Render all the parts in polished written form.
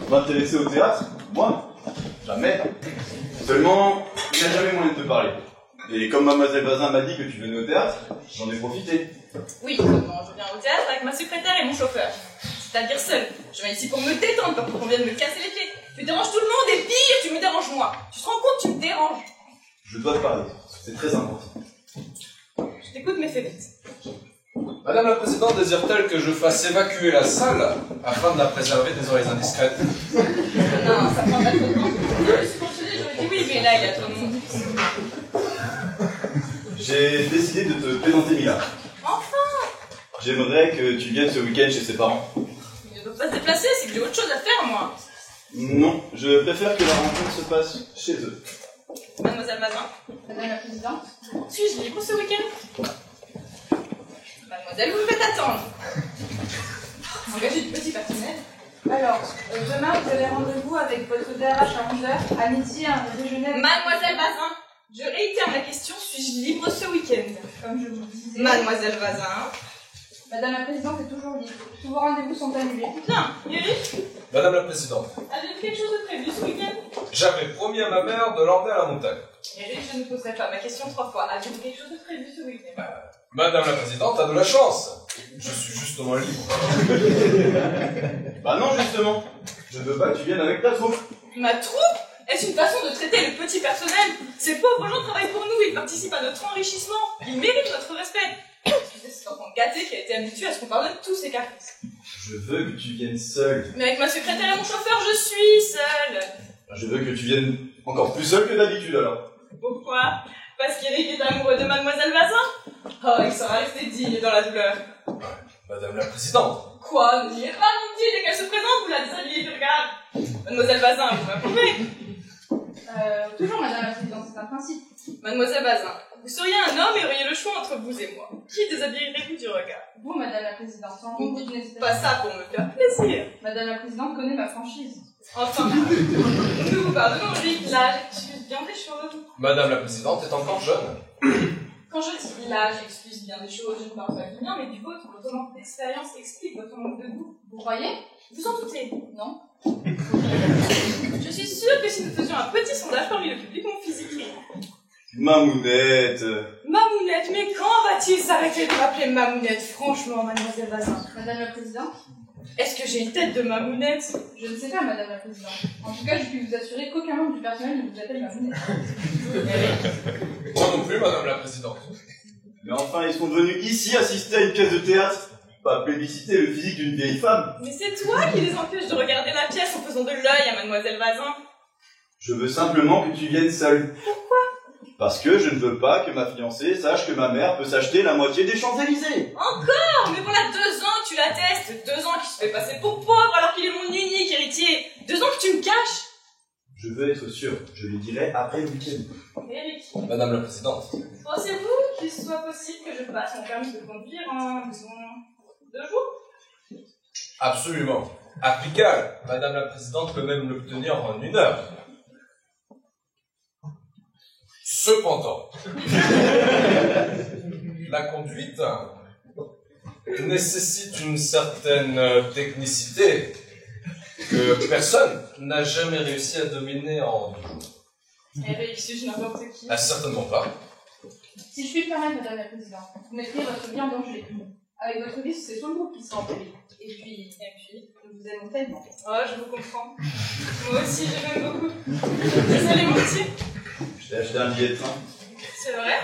M'intéresser au théâtre? Moi? Jamais. Seulement, il n'y a jamais moyen de te parler. Et comme mademoiselle Bazin m'a dit que tu venais au théâtre, j'en ai profité. Oui, seulement je viens au théâtre avec ma secrétaire et mon chauffeur. C'est-à-dire seul. Je viens ici pour me détendre, pas pour qu'on vienne me casser les pieds. Tu déranges tout le monde et pire, tu me déranges moi. Tu te rends compte, tu me déranges. Je dois te parler. C'est très important. Je t'écoute, mais fais vite. Madame la Présidente désire-t-elle que je fasse évacuer la salle afin de la préserver des oreilles indiscrètes? Non, ça prendra trop de temps. Je suis consolée, j'aurais dit oui, mais là, il y a trop de monde. J'ai décidé de te présenter Mila. Enfin! J'aimerais que tu viennes ce week-end chez ses parents. Il ne peut pas se déplacer, c'est que j'ai autre chose à faire, moi. Non, je préfère que la rencontre se passe chez eux. Mademoiselle Bazin. Madame la Présidente. Suis-je libre ce week-end? Mademoiselle, vous me faites attendre. Engagez du petit personnel. Alors, demain, vous avez rendez-vous avec votre DRH à 11h, à midi, un déjeuner... Mademoiselle Bazin, je réitère ma question, suis-je libre ce week-end? Comme je vous le disais... Mademoiselle Bazin. Madame la Présidente est toujours libre. Tous vos rendez-vous sont annulés. Bien, Eric, Madame la Présidente, avez-vous quelque chose de prévu ce week-end? j'avais promis à ma mère de l'emmener à la montagne. Eric, je ne poserai pas ma question 3 fois. Avez-vous quelque chose de prévu ce week-end? Madame la Présidente a de la chance. Je suis justement libre. Bah non, justement. Je ne veux pas que tu viennes avec ta troupe. Ma troupe? Est-ce une façon de traiter le petit personnel? Ces pauvres gens travaillent pour nous, ils participent à notre enrichissement. Ils méritent notre respect. C'est cet enfant gâté qui a été habitué à ce qu'on pardonne tous ses caprices. Je veux que tu viennes seule. Mais avec ma secrétaire et mon chauffeur, je suis seule. Je veux que tu viennes encore plus seule que d'habitude alors. Pourquoi? Parce qu'Eric est amoureux de Mademoiselle Bazin? Oh, il sera resté digne dans la douleur. Madame la Présidente, Quoi? Ne niez pas, mon Dieu, dès qu'elle se présente, vous la déshabillez du regard. Mademoiselle Bazin, vous m'approuvez? Toujours, Madame la Présidente, c'est un principe. Mademoiselle Bazin, vous seriez un homme et auriez le choix entre vous et moi. Qui déshabillerait-vous du regard? Vous, Madame la Présidente, sans vous, je n'hésite Pas ça pour me faire plaisir. Madame la Présidente connaît ma franchise. Enfin, nous vous pardonnons, Eric, là, j'excuse bien des choses. Madame la Présidente est encore jeune. Quand je dis là, j'excuse bien des choses, je ne parle pas du mien, mais du vôtre. Votre manque d'expérience explique votre manque de goût. Vous croyez? Vous en doutez? Non. Je suis sûre que si nous faisions un petit sondage parmi le public, mon physique irait. Mamounette. Mamounette, mais quand va-t-il s'arrêter de m'appeler Mamounette, franchement, Mademoiselle Bazin? Madame la Présidente? Est-ce que j'ai une tête de Mamounette? Je ne sais pas, Madame la Présidente. En tout cas, je puis vous assurer qu'aucun membre du personnel ne vous appelle Mamounette. Moi non plus, Madame la Présidente. Mais enfin, ils sont venus ici assister à une pièce de théâtre. Pas plébisciter le physique d'une vieille femme. Mais c'est toi qui les empêches de regarder la pièce en faisant de l'œil à Mademoiselle Bazin. Je veux simplement que tu viennes seule. Pourquoi? Parce que je ne veux pas que ma fiancée sache que ma mère peut s'acheter la moitié des Champs-Élysées. Encore? Mais voilà 2 ans que tu l'attestes, 2 ans qu'il se fait passer pour pauvre alors qu'il est mon unique héritier. 2 ans que tu me caches. Je veux être sûr, je lui dirai après le week-end. Eric, Madame la Présidente, pensez-vous qu'il soit possible que je passe mon permis de conduire en, disons, 2 jours? absolument. Applicable. Madame la Présidente peut même l'obtenir en 1 heure. Cependant, la conduite nécessite une certaine technicité que personne n'a jamais réussi à dominer en 2 jours. Eric, suis-je n'importe qui? Ah, certainement pas. Si je puis me permettre, Madame la Présidente, vous mettrez votre vie en danger. Avec votre vie, c'est son groupe qui sera en péril. Et puis, nous vous aimons tellement. Oh, je vous comprends. Moi aussi, je l'aime beaucoup. Vous allez mentir? Je t'ai acheté un billet de train. C'est vrai?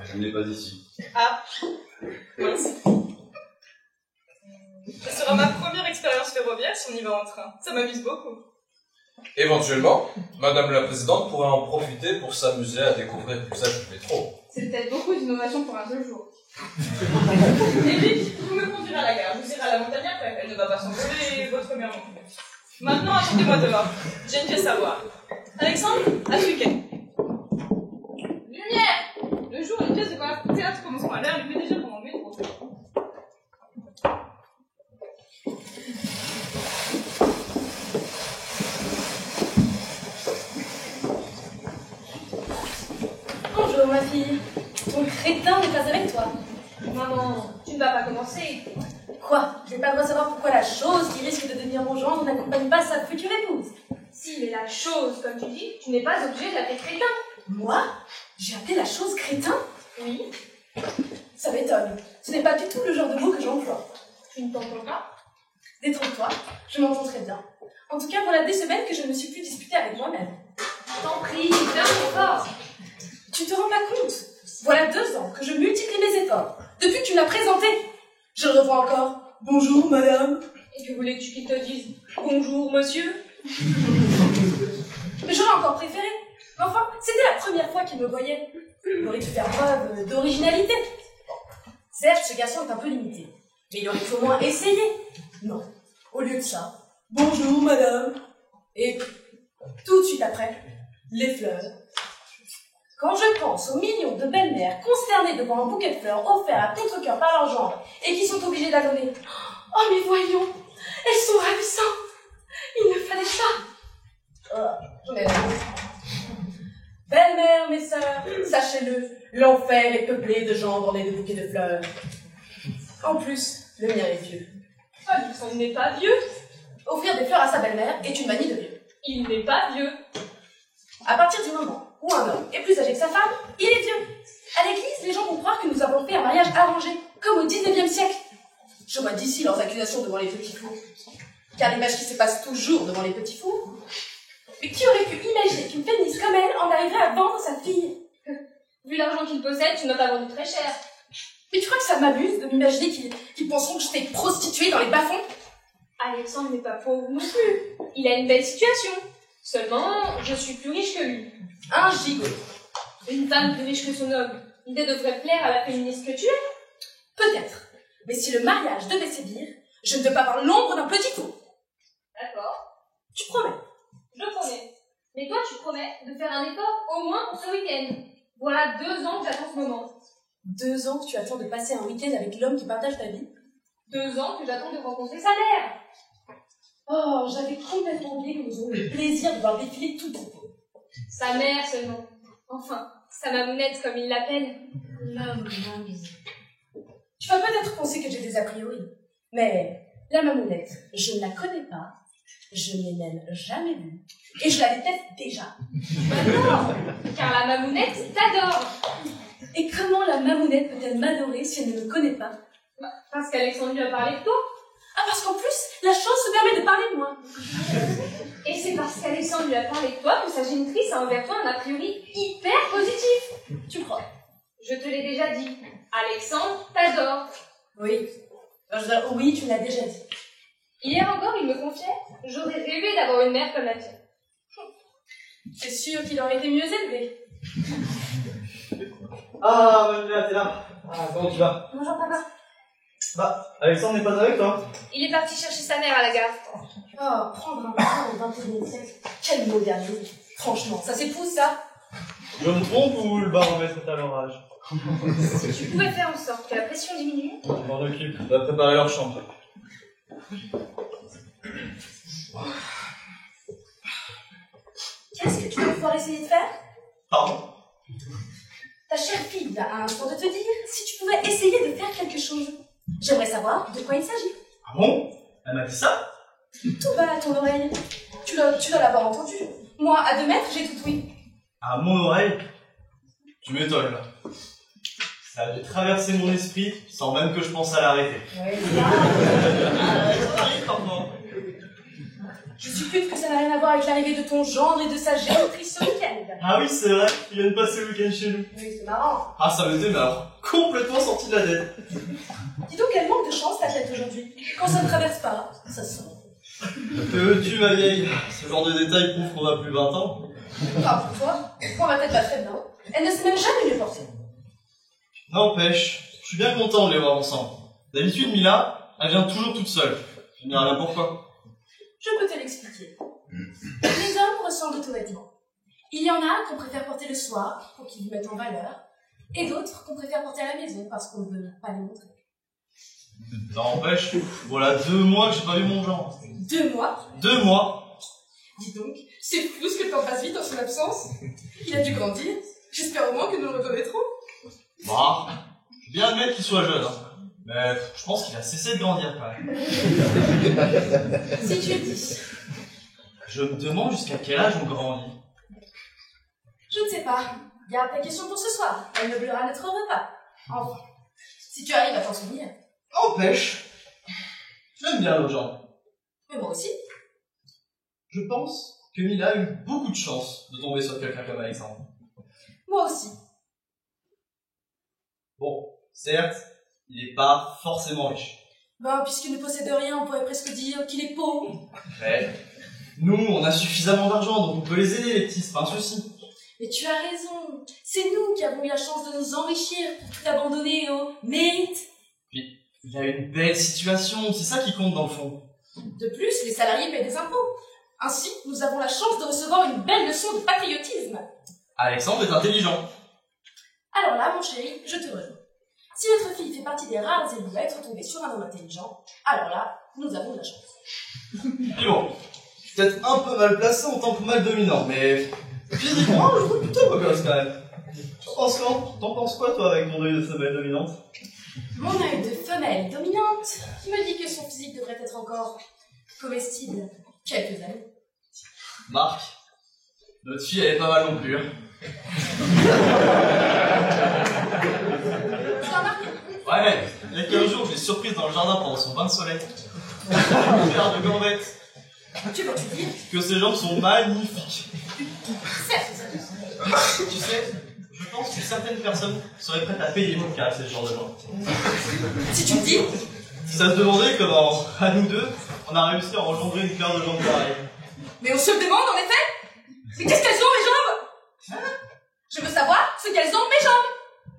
Je ne l'ai pas ici. Ah, mince. Ce sera ma première expérience ferroviaire si on y va en train. Ça m'amuse beaucoup. Éventuellement, Madame la Présidente pourrait en profiter pour s'amuser à découvrir l'usage du métro. C'est peut-être beaucoup d'innovation pour un seul jour. Eric, vous me conduirez à la gare. Vous irez à la montagne après. Elle ne va pas s'envoler votre mère non plus. Maintenant, attendez-moi dehors. J'ai une pièce à voir. Alexandre, à ce week-end. Lumière! Le jour, une pièce de théâtre commençant à l'heure, lui fait déjà pendant le métro. Bonjour ma fille. Ton crétin n'est pas avec toi. Maman, tu ne vas pas commencer. Quoi? Je n'ai pas le droit de savoir pourquoi la chose qui risque de devenir mon gendre n'accompagne pas sa future épouse. Si, mais la chose, comme tu dis, tu n'es pas obligé de l'appeler crétin. Moi? J'ai appelé la chose crétin? Oui. Ça m'étonne. Ce n'est pas du tout le genre de mot que j'emploie. Tu ne t'entends pas? Détrompe-toi, je m'entends très bien. En tout cas, voilà des semaines que je ne me suis plus disputée avec moi-même. T'en prie, fais un effort. Tu te rends pas compte? Voilà 2 ans que je multiplie mes efforts. Depuis que tu m'as présenté, je le revois encore. Bonjour, madame. Et que voulais-tu qu'il te dise? Bonjour, monsieur. Mais j'aurais encore préféré. Mais enfin, c'était la première fois qu'il me voyait. Il aurait dû faire preuve d'originalité. Certes, ce garçon est un peu limité. Mais il aurait pu au moins essayer. Non. Au lieu de ça, bonjour, madame. Et tout de suite après, les fleurs. Quand je pense aux millions de belles-mères consternées devant un bouquet de fleurs offert à contre-cœur par leur gendre et qui sont obligées d'annoncer « Oh, mais voyons, elles sont ravissantes. Il ne fallait pas. » J'en ai la Belle-mère, mes sœurs, sachez-le, l'enfer est peuplé de gens ornés de bouquets de fleurs. En plus, le mien est vieux. Alexandre n'est pas vieux. Offrir des fleurs à sa belle-mère est une manie de vieux. Il n'est pas vieux. À partir du moment où un homme est plus âgé que sa femme, il est vieux. À l'église, les gens vont croire que nous avons fait un mariage arrangé, comme au 19e siècle. Je vois d'ici leurs accusations devant les petits fous. Car l'image qui se passe toujours devant les petits fous. Mais qui aurait pu imaginer qu'une féministe comme elle en arriverait à vendre sa fille? Vu l'argent qu'il possède, tu n'as pas vendu très cher. Mais tu crois que ça m'amuse de m'imaginer qu'ils penseront que je t'ai prostituée dans les bas-fonds? Alexandre n'est pas pauvre non plus. Il a une belle situation. Seulement, je suis plus riche que lui. Un gigot. Une femme plus riche que son homme. L'idée devrait plaire à la féministe que tu es. Peut-être. Mais si le mariage devait sévir, je ne veux pas voir l'ombre d'un petit fou. D'accord. Tu promets? Je promets. Mais toi, tu promets de faire un effort au moins pour ce week-end. Voilà 2 ans que j'attends ce moment. 2 ans que tu attends de passer un week-end avec l'homme qui partage ta vie? 2 ans que j'attends de rencontrer sa mère. Oh, j'avais complètement oublié que nous aurons le plaisir de voir défiler tout troupeau. Sa mère seulement. Enfin, sa mamounette comme il l'appelle. Tu vas peut-être penser que j'ai des a priori, mais la mamounette, je ne la connais pas, je ne l'ai même jamais vue, et je la déteste déjà. Bah non, car la mamounette t'adore. Et comment la mamounette peut-elle m'adorer si elle ne me connaît pas? Bah, parce qu'Alexandre lui a parlé de toi. Ah, parce qu'en plus, la chose se permet de parler de moi. Et c'est parce qu'Alexandre lui a parlé de toi que sa génitrice a envers toi un a priori hyper positif. Tu crois? Je te l'ai déjà dit. Alexandre t'adore. Oui. Oui, tu me l'as déjà dit. Hier encore, il me confiait « J'aurais rêvé d'avoir une mère comme la tienne. » C'est sûr qu'il aurait été mieux élevé. Ah, Manuela, t'es là. Ah, comment tu vas? Bonjour, papa. Bah, Alexandre n'est pas avec toi? Il est parti chercher sa mère à la gare. Oh, prendre un train au 21e siècle. Quel modernité. Franchement, ça s'épouse, ça. Je me trompe ou le baromètre est à l'orage? Si tu pouvais faire en sorte que la pression diminue. Je m'en occupe, on va préparer leur chambre. Qu'est-ce que tu vas pouvoir essayer de faire? Pardon? Ta chère fille vient à l'instant de te dire si tu pouvais essayer de faire quelque chose. J'aimerais savoir de quoi il s'agit. Ah bon? Elle m'a dit ça? Tout bas à ton oreille. Tu dois l'avoir entendu. Moi, à 2 mètres, j'ai tout ouï. À mon oreille? Tu m'étonnes là. Ça avait traversé mon esprit sans même que je pense à l'arrêter. Oui, Pardon. je suppose que ça n'a rien à voir avec l'arrivée de ton gendre et de sa génitrice ce week-end. Ah oui, c'est vrai, ils viennent passer le week-end chez nous. Oui, c'est marrant. Ah, ça m'était mais alors complètement sorti de la tête. Dis donc, quel manque de chance ta tête aujourd'hui. Quand ça ne traverse pas, ça sort. Que veux-tu, ma vieille? Ce genre de détails prouve qu'on a plus 20 ans. Ah, pour toi, moi ma tête va très bien. Elle ne s'est même jamais mieux portée. N'empêche, je suis bien content de les voir ensemble. D'habitude, Mila, elle vient toujours toute seule. Je ne dis rien pourquoi. Je peux te l'expliquer. Les hommes ressemblent aux vêtements. Il y en a qu'on préfère porter le soir pour qu'ils vous mettent en valeur, et d'autres qu'on préfère porter à la maison parce qu'on ne veut pas les montrer. N'empêche, voilà 2 mois que j'ai pas vu mon genre. 2 mois? 2 mois? Dis donc, c'est fou ce que le temps passe vite en son absence. Il a dû grandir. J'espère au moins que nous le reconnaîtrons. Bah, bien admettre qu'il soit jeune. Hein. Mais je pense qu'il a cessé de grandir quand même. Si tu le dis. Je me demande jusqu'à quel âge on grandit. Je ne sais pas. Garde ta question pour ce soir. Elle meublera notre repas. Enfin, si tu arrives à t'en souvenir. N'empêche, j'aime bien nos gens. Mais moi aussi. Je pense que Mila a eu beaucoup de chance de tomber sur quelqu'un comme Alexandre. Moi aussi. Bon, certes, il n'est pas forcément riche. Ben, puisqu'il ne possède rien, on pourrait presque dire qu'il est pauvre. Mais nous, on a suffisamment d'argent, donc on peut les aider, les petits, c'est pas un souci. Mais tu as raison. C'est nous qui avons eu la chance de nous enrichir pour tout abandonner au mérite. Puis, il a une belle situation, c'est ça qui compte dans le fond. De plus, les salariés paient des impôts. Ainsi, nous avons la chance de recevoir une belle leçon de patriotisme. Alexandre est intelligent. Alors là, mon chéri, je te rejoins. Si notre fille fait partie des rares élus à être tombée sur un homme intelligent, alors là, nous avons de la chance. Mais bon, je suis peut-être un peu mal placé en tant que mâle dominant, mais physiquement, je trouve plutôt beau gosse quand même. T'en penses quoi, toi, avec ton œil de femelle dominante? Mon œil de femelle dominante qui me dit que son physique devrait être encore comestible quelques années. Marc, notre fille, elle est pas mal non plus. Hein. Tu as remarqué? Ouais, il y a 15 jours, je l'ai surprise dans le jardin pendant son bain de soleil. Une paire de gambettes. Tu veux-tu dire? Que ses jambes sont magnifiques. Certes. Tu sais, je pense que certaines personnes seraient prêtes à payer pour caresser ce genre de gens. Si tu me dis, Si ça se demandait comment, à nous deux, on a réussi à engendrer une paire de jambes pareilles. mais on se le demande en effet. Mais qu'est-ce qu'elles ont, mes jambes? Je veux savoir ce qu'elles ont, mes jambes.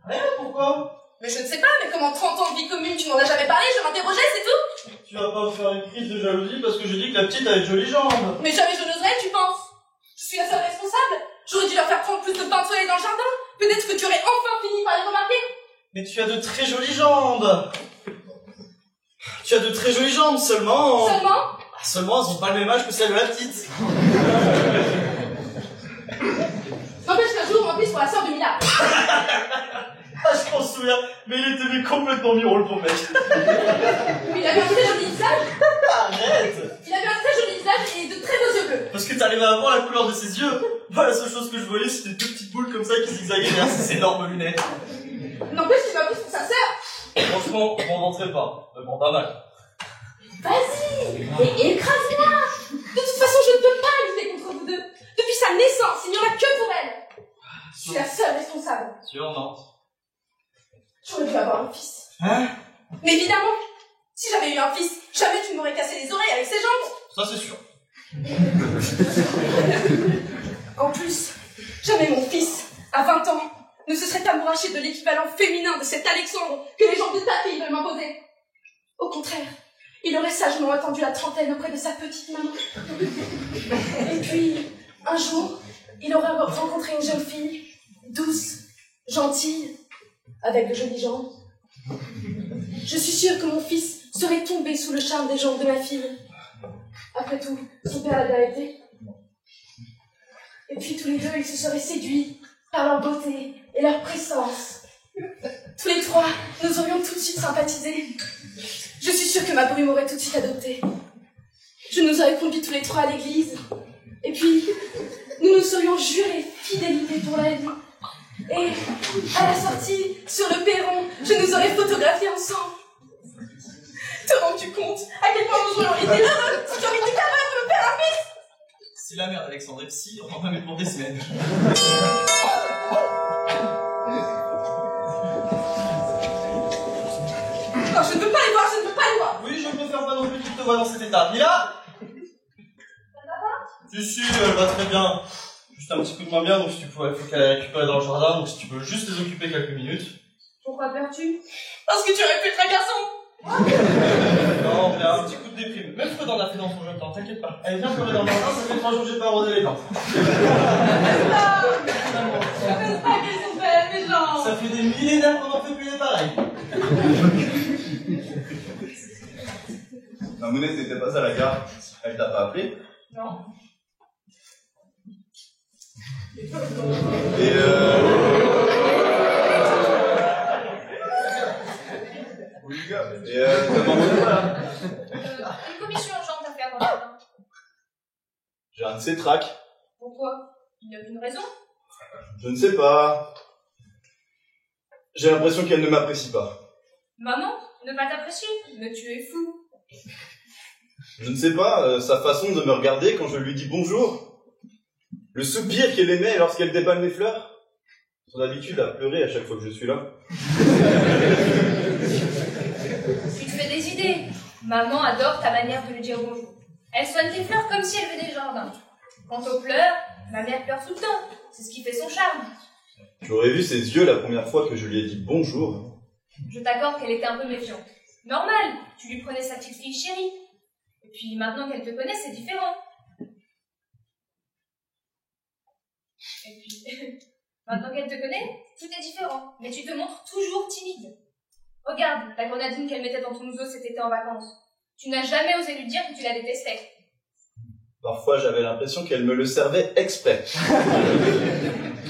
Rien, pourquoi? Mais je ne sais pas, mais comme en 30 ans de vie commune, tu m'en as jamais parlé, je m'interrogeais, c'est tout. Tu vas pas me faire une crise de jalousie parce que j'ai dit que la petite avait de jolies jambes. Mais jamais je n'oserais, tu penses? Je suis la seule responsable. J'aurais dû leur faire prendre plus de bains de soleil dans le jardin. Peut-être que tu aurais enfin fini par les remarquer. Mais tu as de très jolies jambes. Tu as de très jolies jambes, seulement... Seulement? Seulement, elles ont pas le même âge que celle de la petite. N'empêche qu'un jour, on m'en pisse pour la sœur de Mila. Ah, je m'en souviens, mais il était complètement mi-rôle pour le mec. Mais il avait un très joli visage. Arrête. Il avait un très joli visage et de très beaux yeux bleus. Parce que t'arrivais à voir la couleur de ses yeux. Moi, la seule chose que je voyais, c'était deux petites boules comme ça qui zigzaguaient derrière ses énormes lunettes. N'empêche qu'il m'a pris pour sa sœur. Franchement, je m'en vanterai pas. Mais bon, pas mal. Vas-y, et écrase-moi. De toute façon, je ne peux pas lutter contre vous deux. Depuis sa naissance, il n'y en a que pour elle. Je suis la seule responsable. Sûr, non. J'aurais dû avoir un fils. Hein? Mais évidemment, si j'avais eu un fils, jamais tu ne m'aurais cassé les oreilles avec ses jambes. Ça, c'est sûr. En plus, jamais mon fils, à 20 ans, ne se serait amouraché de l'équivalent féminin de cet Alexandre que les gens de ta fille veulent m'imposer. Au contraire, il aurait sagement attendu la trentaine auprès de sa petite maman. Et puis, un jour, il aurait rencontré une jeune fille, douce, gentille, avec de jolies jambes. Je suis sûre que mon fils serait tombé sous le charme des jambes de ma fille. Après tout, son père l'a bien été. Et puis tous les deux, ils se seraient séduits par leur beauté et leur présence. Tous les trois, nous aurions tout de suite sympathisé. Je suis sûre que ma brume aurait tout de suite adopté. Je nous aurais conduits tous les trois à l'église. Et puis, nous nous serions jurés fidélité pour la vie. Et, à la sortie, sur le perron, je nous aurais photographiés ensemble. Te rends-tu compte à quel point nous aurions été heureux si tu aurais été capable de me faire un fils? Si la mère d'Alexandre est psy, on va mettre pour des semaines. Non, je ne peux pas les voir, je ne peux pas les voir. Oui, je préfère pas non plus qu'il te voit dans cet état. Mila? Si, elle va très bien. Juste un petit coup de moins bien, donc si tu pouvais, faut qu'elle aille récupérer dans le jardin, donc si tu peux juste les occuper quelques minutes. Pourquoi pleures-tu? Parce que tu aurais pu être un garçon. Non, mais un petit coup de déprime. Même Freud en a fait dans son jeune temps, t'inquiète pas. Allez, viens pleurer dans le jardin, ça fait 3 jours que j'ai pas arrosé les plantes. Je ne sais pas qu'elles sont belles, mes jambes. Ça fait des millénaires qu'on en fait plus des pareils. La monnaie, c'était pas ça la gare. Elle t'a pas appelé? Non. Et Olga, Et ta maman n'est pas là. Une commission urgente à faire dans le jardin. J'ai un de ces tracts. Pourquoi? Il n'y a aucune raison. Je ne sais pas. J'ai l'impression qu'elle ne m'apprécie pas. Maman, ne pas t'apprécier, mais tu es fou. Je ne sais pas, sa façon de me regarder quand je lui dis bonjour. Le soupir qu'elle émet lorsqu'elle déballe mes fleurs. Son habitude à pleurer à chaque fois que je suis là. Tu te fais des idées. Maman adore ta manière de lui dire bonjour. Elle soigne tes fleurs comme si elle venait du jardin. Quant aux pleurs, ma mère pleure tout le temps. C'est ce qui fait son charme. J'aurais vu ses yeux la première fois que je lui ai dit bonjour. Je t'accorde qu'elle était un peu méfiante. Normal, tu lui prenais sa petite fille chérie. Et puis maintenant qu'elle te connaît, c'est différent. Et puis, maintenant qu'elle te connaît, tout est différent. Mais tu te montres toujours timide. Regarde, la grenadine qu'elle mettait dans ton ouzo cet été en vacances. Tu n'as jamais osé lui dire que tu la détestais. Parfois, j'avais l'impression qu'elle me le servait exprès.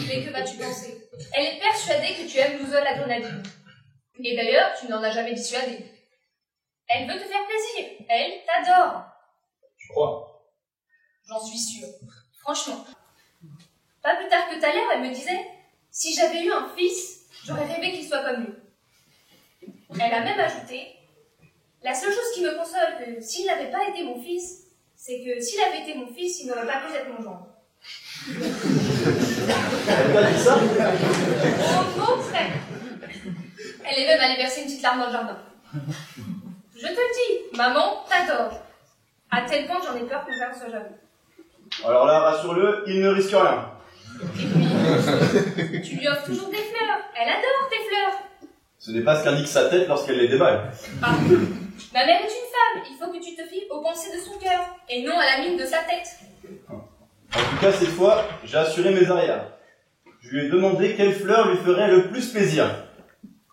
Mais que vas-tu penser? Elle est persuadée que tu aimes l'ouzo la grenadine. Et d'ailleurs, tu n'en as jamais dissuadé. Elle veut te faire plaisir. Elle t'adore. Tu crois? J'en suis sûre. Franchement. Pas plus tard que tout à l'heure, elle me disait « Si j'avais eu un fils, j'aurais rêvé qu'il soit comme lui. » Elle a même ajouté « La seule chose qui me console que s'il n'avait pas été mon fils, c'est que s'il avait été mon fils, il n'aurait pas pu être mon gendre. » Elle t'a dit ça? Au contraire. Elle est même allée verser une petite larme dans le jardin. Je te le dis, maman t'adore. À tel point que j'en ai peur que mon père soit jaloux. Alors là, rassure-le, il ne risque rien. Et puis, tu lui offres toujours des fleurs. Elle adore tes fleurs. Ce n'est pas ce qu'indique sa tête lorsqu'elle les déballe. Ah, ma mère est une femme. Il faut que tu te fies aux pensées de son cœur et non à la mine de sa tête. En tout cas, cette fois, j'ai assuré mes arrières. Je lui ai demandé quelle fleur lui ferait le plus plaisir.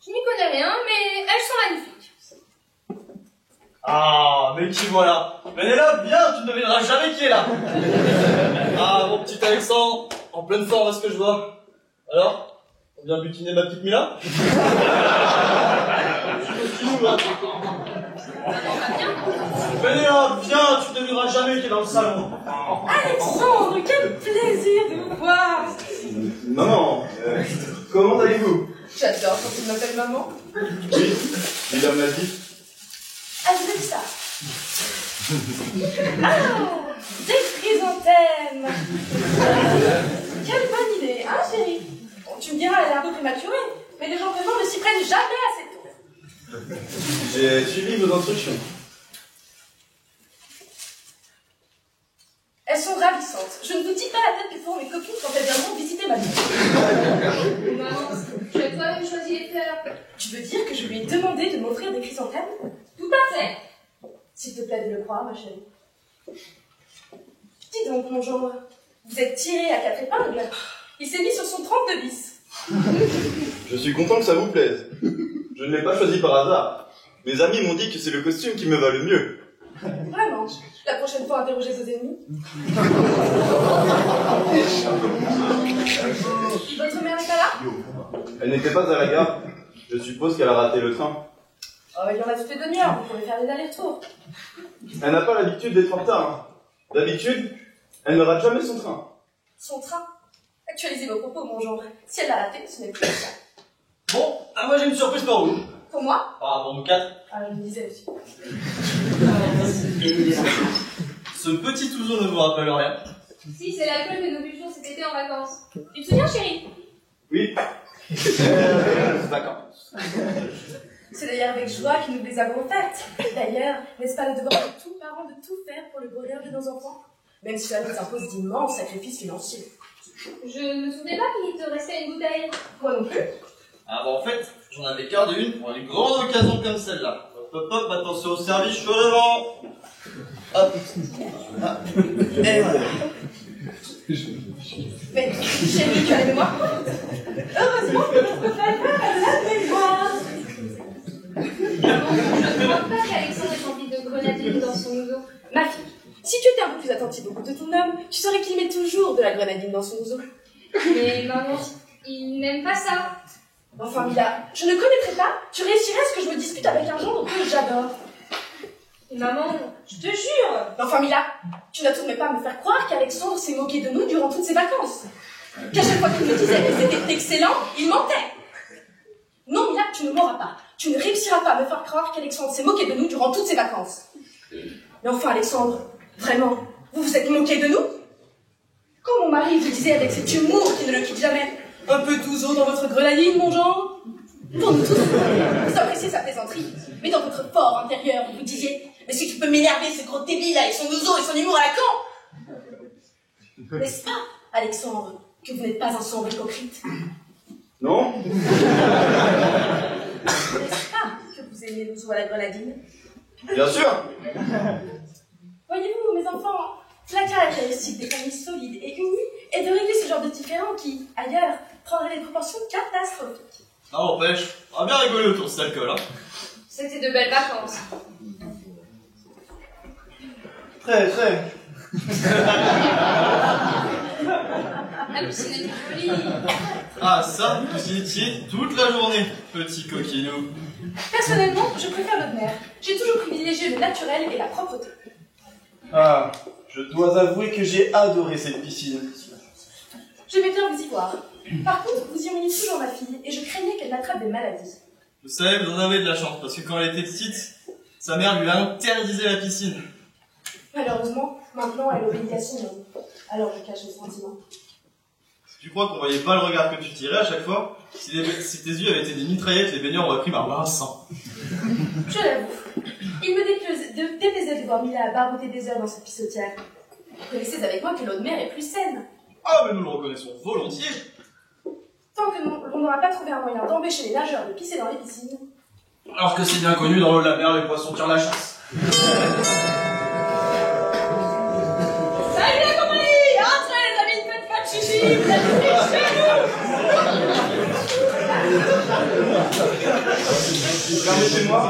Je n'y connais rien, mais elles sont magnifiques. Ah, mais qui voilà? Pénélope, viens, tu ne devineras jamais qui est là. Ah, mon petit Alexandre, en pleine forme à ce que je vois. Alors, on vient butiner ma petite Mila? Pénélope, viens, tu ne devineras jamais qui est dans le salon. Alexandre, quel plaisir de vous voir! Maman, comment allez-vous? J'adore quand tu m'appelles maman. Oui, il m'a dit. Ah, je veux ça. Ah, des chrysanthèmes. Quelle bonne idée, hein, chérie? Bon, tu me diras, elle est un peu prématurée, mais les gens vraiment ne s'y prennent jamais assez tôt. J'ai suivi vos instructions. Elles sont ravissantes. Je ne vous dis pas la tête que font mes copines quand elles viendront visiter ma maison. Maman, tu as toi-même choisi les fleurs. Tu veux dire que je lui ai demandé de m'offrir des chrysanthèmes? Tout à fait. S'il te plaît de le croire, ma chérie. Dis donc, mon gendre, vous êtes tiré à quatre épingles. Il s'est mis sur son 32 bis. Je suis content que ça vous plaise. Je ne l'ai pas choisi par hasard. Mes amis m'ont dit que c'est le costume qui me va le mieux. Vraiment. La prochaine fois, interrogez vos ennemis. Votre mère n'est pas là? Elle n'était pas à la gare. Je suppose qu'elle a raté le train. Oh, il y en a toutes les demi-heures, vous pouvez faire des allers-retours. Elle n'a pas l'habitude d'être en retard. Hein. D'habitude, elle ne rate jamais son train. Son train? Actualisez vos propos, mon gendre. Si elle l'a raté, ce n'est plus ça. Bon, moi j'ai une surprise pour vous. Pour moi? Ah, pour nous quatre. Ah, je me disais aussi. Ce petit ouzo ne vous rappelle rien? Si, c'est l'alcool que nous buvions cet été en vacances. Tu te souviens, chérie? Oui. Vacances. C'est d'ailleurs avec joie que nous les avons faites. D'ailleurs, n'est-ce pas le devoir de tout parent de tout faire pour le bonheur de nos enfants? Même si cela nous impose d'immenses sacrifices financiers. Je ne me souvenais pas qu'il te restait une bouteille. Moi non plus. Ah bah en fait, j'en avais gardé une pour une grande occasion comme celle-là. Hop hop, attention au service, je suis devant. Hop. Ah. Et voilà. Mais, chérie, tu as la mémoire courte. Heureusement que notre papa a de la mémoire. Je ne crois pas qu'Alexandre ait envie de grenadine dans son ouzo. Ma fille, si tu étais un peu plus attentive au goût de ton homme, tu saurais qu'il met toujours de la grenadine dans son ouzo. Mais maman, il n'aime pas ça. Enfin, Mila, je ne connaîtrais pas, tu réussirais à ce que je me dispute avec un gendre que j'adore. Maman, je te jure. Enfin, Mila, tu n'as tout de même pas à me faire croire qu'Alexandre s'est moqué de nous durant toutes ses vacances. Qu'à chaque fois qu'il me disait que c'était excellent, il mentait. Non, Mila, tu ne m'auras pas. Tu ne réussiras pas à me faire croire qu'Alexandre s'est moqué de nous durant toutes ses vacances. Mais enfin, Alexandre, vraiment, vous vous êtes moqué de nous? Quand mon mari vous disait avec cet humour qui ne le quitte jamais, un peu douzeau dans votre grenaline, mon genre. Pour nous tous, vous appréciez sa plaisanterie, mais dans votre fort intérieur, vous vous disiez, mais si tu peux m'énerver, ce gros débile avec son ouzo et son humour à la con. N'est-ce pas, Alexandre, que vous n'êtes pas un sombre hypocrite? Non? N'est-ce pas que vous aimez l'ouzo à la grenadine? Bien sûr! Voyez-vous, mes enfants, la caractéristique des familles solides et unies est de régler ce genre de différends qui, ailleurs, prendraient des proportions catastrophiques. Ah, empêche, on a bien rigolé autour de cet alcool, hein. C'était de belles vacances. Très, très. La piscine était jolie. Ah, ça, vous y étiez toute la journée, petit coquinou. Personnellement, je préfère l'eau de mer. J'ai toujours privilégié le naturel et la propreté. Ah, je dois avouer que j'ai adoré cette piscine. Je vais bien vous y voir. Par contre, vous y emmenez toujours ma fille, et je craignais qu'elle n'attrape des maladies. Vous savez, vous en avez de la chance, parce que quand elle était petite, sa mère lui a interdisé la piscine. Malheureusement, maintenant, elle obéit à son homme. Alors je cache mes sentiments. Tu crois qu'on voyait pas le regard que tu tirais à chaque fois? Si tes yeux avaient été des mitraillettes, les baigneurs auraient pris ma main sang. Je l'avoue. Il me déplaisait de voir Mila barboter des heures dans cette pissotière. Vous connaissez avec moi que l'eau de mer est plus saine. Ah, mais nous le reconnaissons volontiers. Tant que l'on n'aura pas trouvé un moyen d'empêcher les nageurs de pisser dans les piscines. Alors que c'est bien connu, dans l'eau de la mer, les poissons tirent la chasse. Salut la compagnie! Entrez les amis, ne faites pas de chichi! Vous êtes venus chez nous! Permettez-moi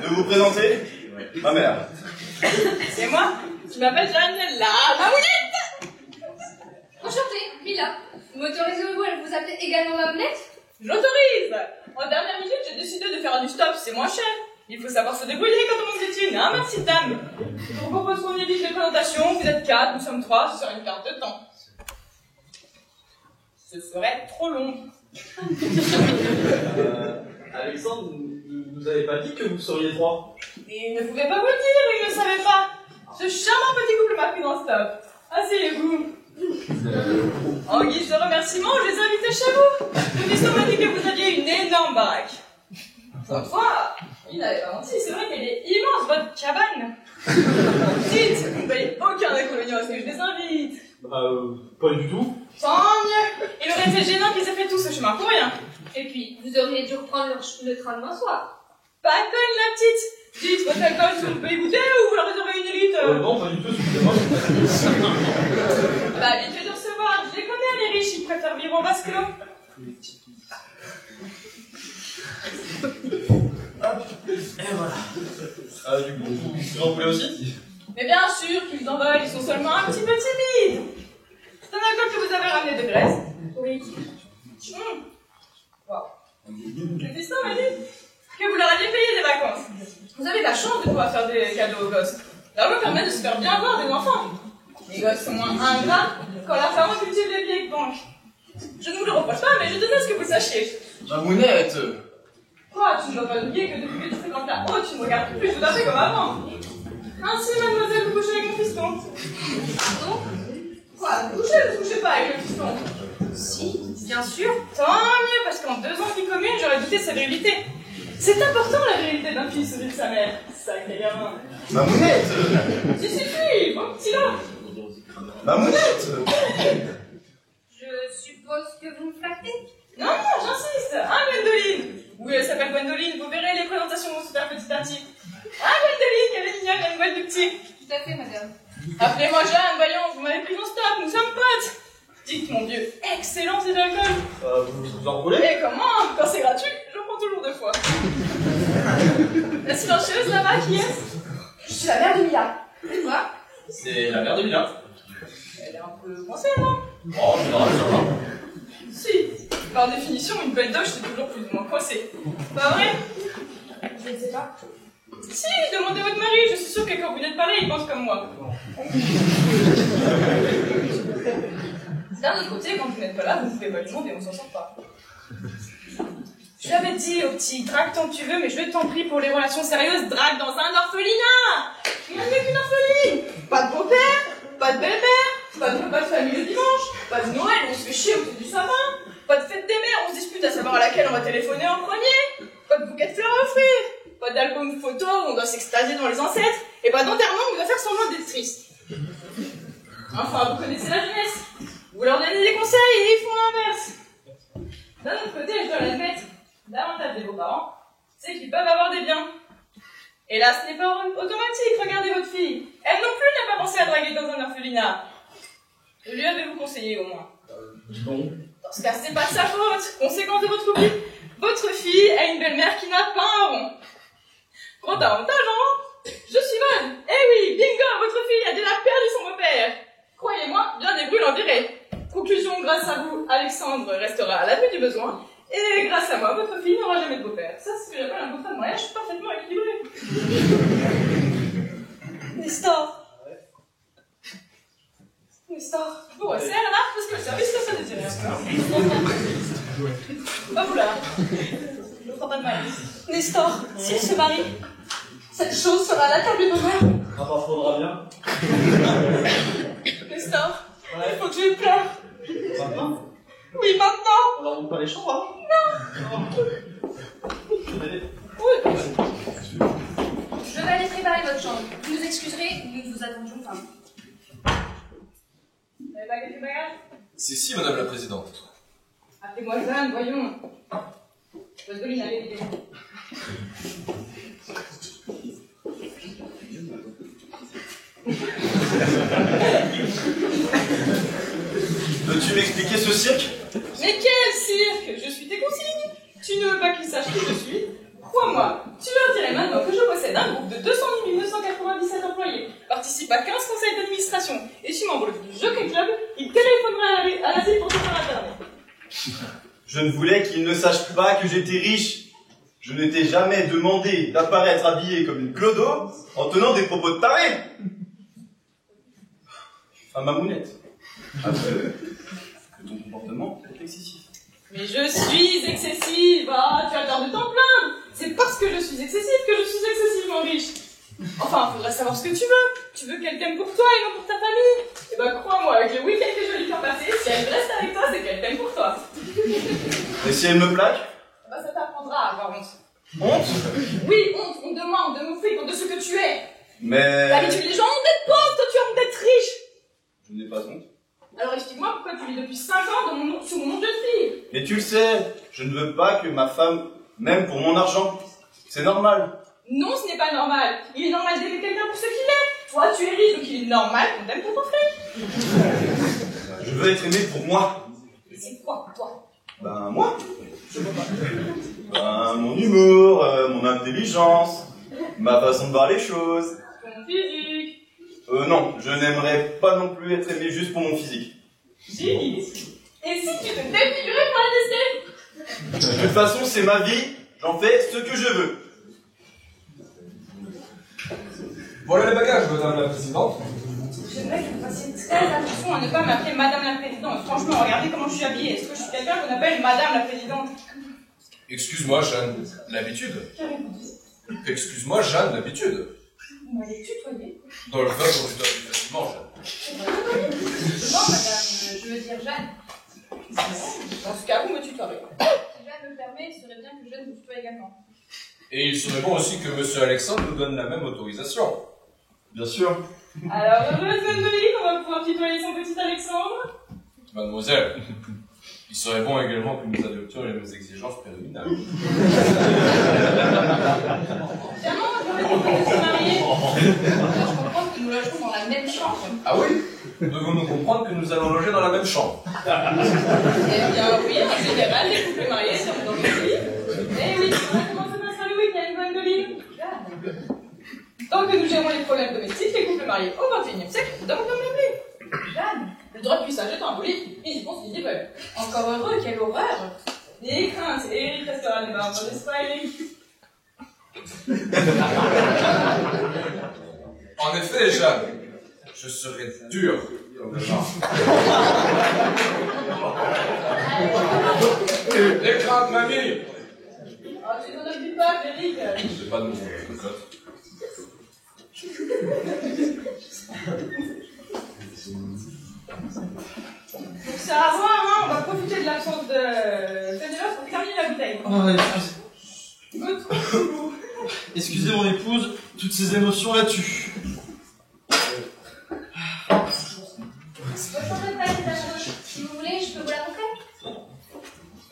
de vous présenter ma mère. C'est moi, je m'appelle Jeanne, la mamounette! Enchantée, Mila. M'autorisez-vous à vous appeler également Mamounette? J'autorise! En dernière minute, j'ai décidé de faire du stop, c'est moins cher. Il faut savoir se débrouiller quand on monte des thunes, hein, ma petite dame? Je vous propose qu'on évite les présentations, vous êtes 4, nous sommes 3, ce serait une perte de temps. Ce serait trop long. Alexandre, vous avez pas dit que vous seriez 3? Il ne pouvait pas vous le dire, il ne le savait pas. Ce charmant petit couple m'a pris dans le stop. Asseyez-vous. En guise de remerciement, je les ai invités chez vous. Le piston m'a dit que vous aviez une énorme baraque. Cette fois, il n'avait pas menti, c'est vrai qu'elle est immense, votre cabane. Dites, vous ne payez aucun inconvénient à ce que je les invite. Pas du tout. Tant mieux. Il aurait été gênant qu'ils aient fait tout ce chemin pour rien. Et puis, vous auriez dû reprendre le train demain soir. Pas conne, la petite. Dites, votre alcool, si vous pouvez y goûter ou vous leur réservez une élite Non, pas du tout, excusez-moi. Bah, habitué de recevoir, je les connais, les riches, ils préfèrent vivre en vase clos. Et voilà. Du coup, vous en voulez aussi? Mais bien sûr qu'ils en veulent, ils sont seulement un petit peu timides. C'est un alcool que vous avez ramené de Grèce? Oui. Wow. Le piston m'a dit que vous leur aviez payé des vacances. Vous avez la chance de pouvoir faire des cadeaux aux gosses. Ça vous permet de se faire bien voir des enfants. Les gosses sont moins ingrats quand la femme cultive les vieilles banques. Je ne vous le reproche pas, mais je déteste que vous le sachiez. Mamounette! Quoi, tu ne dois pas oublier que depuis que tu fréquentes la haute, tu ne me regardes plus tout à fait comme avant. Ainsi, mademoiselle, vous couchez avec mon fiston. Pardon? Quoi, vous couchez pas avec le fiston? Si, bien sûr. Tant mieux, parce qu'en 2 ans de vie commune, j'aurais douté de sa virilité. C'est important la virilité d'un fils au de sa mère. Sacré gamin. Mamounette! Si, bon petit là. Mamounette! Je suppose que vous me flattez? Non, j'insiste. Hein, Gwendoline? Oui, elle s'appelle Gwendoline, vous verrez, les présentations vont se faire petit à petit. Ah, Gwendoline, elle est mignonne, elle me voit du petit. Tout à fait, madame. Appelez-moi Jeanne, voyons, vous m'avez pris mon stop, nous sommes potes. Dites, mon Dieu, excellent c'est de l'alcool. Vous en voulez? Et comment? Quand c'est gratuit, je prends toujours 2 fois. La silencieuse là-bas, qui est? Je suis la mère de Mila. C'est quoi? C'est la mère de Mila. Elle est un peu coincée, non? Oh, c'est grave, ça va. Si. Par définition, une belle doge, c'est toujours plus ou moins coincé. Pas vrai? Je ne sais pas. Si, demandez à votre mari, je suis sûre que quand vous n'êtes pas là, il pense comme moi. D'un autre côté, quand vous n'êtes pas là, vous ne pouvez pas du monde et on s'en sort pas. Je l'avais dit au petit, drague tant que tu veux, mais je t'en prie, pour les relations sérieuses, drague dans un orphelinat. Rien mieux qu'une orpheline. Pas de beau-père, pas de belle-mère, pas de repas de famille le dimanche, pas de Noël, on se fait chier autour du sapin, pas de fête des mères, on se dispute à savoir à laquelle on va téléphoner en premier, pas de bouquet de fleurs à offrir, pas d'album photo où on doit s'extasier dans les ancêtres, et pas d'enterrement où on doit faire semblant d'être triste. Enfin, vous connaissez la jeunesse. Vous leur donnez des conseils et ils font l'inverse. D'un autre côté, je dois l'admettre, l'avantage des beaux-parents, c'est qu'ils peuvent avoir des biens. Et là, ce n'est pas automatique, regardez votre fille. Elle non plus n'a pas pensé à draguer dans un orphelinat. Je lui avais-vous conseillé au moins. Bon. Dans ce cas, c'est pas de sa faute. Conséquence de votre oubli, votre fille a une belle-mère qui n'a pas un rond. Gros avantage, hein? Je suis bonne. Eh oui, bingo, votre fille a déjà perdu son beau-père. Croyez-moi, bien des brûles en virée. Conclusion, grâce à vous, Alexandre restera à l'avenue du besoin. Et grâce à moi, votre fille n'aura jamais de beau-père. Ça, c'est ce que j'appelle un beau-frère de mariage parfaitement équilibré. Nestor. Nestor. Bon, c'est à la marque parce que le service ça désirait. Pas vous là. Je ne crois pas de mal. Nestor, s'il se marie, cette chose sera à la table d'honneur. Ah bah, faudra bien. Nestor, Ouais. il faut que je pleure. Maintenant? Oui, maintenant. On leur montre pas les chambres, hein? Oui. Je vais aller préparer votre chambre. Vous nous excuserez, nous vous attendions pas. Vous n'avez pas quelques bagages? Si, madame la présidente. Appelez-moi Jeanne, voyons. Votre Goline avait l'idée. Peux-tu m'expliquer ce cirque? Mais quel cirque! Je suis tes consignes! Tu ne veux pas qu'il sache qui je suis? Crois-moi, tu leur dirais maintenant que je possède un groupe de 208 997 employés, participe à 15 conseils d'administration et suis membre du Jockey Club, il téléphonerait à l'asile pour se faire interner. Je ne voulais qu'il ne sache pas que j'étais riche. Je ne t'ai jamais demandé d'apparaître habillé comme une clodo en tenant des propos de taré. À ma mounette. Avouez que ton comportement est excessif. Mais je suis excessive! Ah, tu as tort de t'en plaindre! C'est parce que je suis excessive que je suis excessivement riche! Enfin, faudrait savoir ce que tu veux! Tu veux qu'elle t'aime pour toi et non pour ta famille? Eh ben, crois-moi, avec le week-end que je vais lui faire passer, si elle reste avec toi, c'est qu'elle t'aime pour toi! Et si elle me plaque? Bah, ça t'apprendra à avoir honte. Honte? Oui, honte de moi, honte de mon fric, honte de ce que tu es! Mais... D'habitude, les gens ont honte d'être pauvres, toi tu as honte d'être riche! Je n'ai pas honte. Alors explique-moi pourquoi tu vis depuis 5 ans sur mon nom de fille! Mais tu le sais, je ne veux pas que ma femme m'aime pour mon argent. C'est normal. Non, ce n'est pas normal. Il est normal d'aimer quelqu'un pour ce qu'il est. Toi, tu es riche, donc il est normal qu'on t'aime pour ton fric. Je veux être aimé pour moi. Et c'est quoi pour toi? Ben, moi. Ben, mon humour, mon intelligence, ma façon de voir les choses. Ton physique. Non, je n'aimerais pas non plus être aimé juste pour mon physique. Génie. Et si tu te défigurais pour la tester? De toute façon, c'est ma vie, j'en fais ce que je veux. Voilà les bagages, madame la présidente. J'aimerais que vous fassiez très attention à ne pas m'appeler Madame la Présidente. Franchement, regardez comment je suis habillée. Est-ce que je suis quelqu'un qu'on appelle Madame la Présidente? Excuse-moi, Jeanne, l'habitude. Qu'avez-vous dit? Excuse-moi, Jeanne, l'habitude. Vous m'avez tutoyé? Dans le vin, on se doit plus facilement, Jeanne. Non, madame, je veux dire Jeanne. Dans ce cas, vous me tutoierez. Si Jeanne me permet, il serait bien que Jeanne vous tutoie également. Et il serait bon aussi que monsieur Alexandre nous donne la même autorisation. Bien sûr. Alors, heureuse Gwendoline, on va pouvoir tutoyer son petit Alexandre. Mademoiselle, il serait bon également que nous adoptions les mêmes exigences prédominantes. Évidemment, j'aurais voulu se marier. Je comprends que nous logeons dans la même chambre. Ah oui? Devons-nous comprendre que nous allons loger dans la même chambre? Eh bien, oui, en général, les couples mariés sont dans le lit. Eh oui, voilà comment ça passe le week-end, Gwendoline. Tant que nous gérons les problèmes domestiques, les couples mariés au XXIe siècle, nous devons comme l'appeler. Jeanne, Le droit de puissage étant aboli, ils y vont s'ils y veulent. En Encore heureux, quelle horreur. N'ayez crainte, Eric restera libre, n'est-ce pas, Eric? En effet, Jeanne, je serai dur comme le vent. Les craintes, mamie. Oh, tu t'en occupes pas, Eric. C'est pas de mon cocotte. Donc c'est à voir, hein, on va profiter de l'absence de Pénélope pour terminer la bouteille. Oh, Me trouve chelou. excusez mon épouse, toutes ces émotions là-dessus. Votre chambre de palette est à gauche. Si vous voulez, je peux vous la montrer.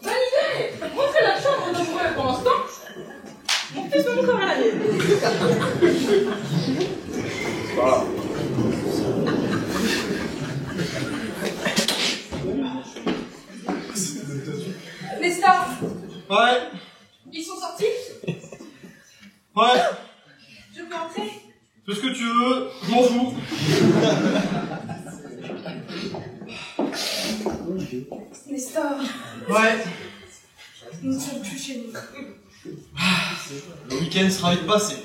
Bonne idée. Montrez la chambre dont vous voulez pour l'instant. Mon fils va encore à la mienne. Voilà. Nestor, Ouais, ils sont sortis? ouais, Je peux entrer? fais ce que tu veux, je m'en fous. Nestor, Ouais, nous ne sommes plus chez nous. le week-end sera vite passé.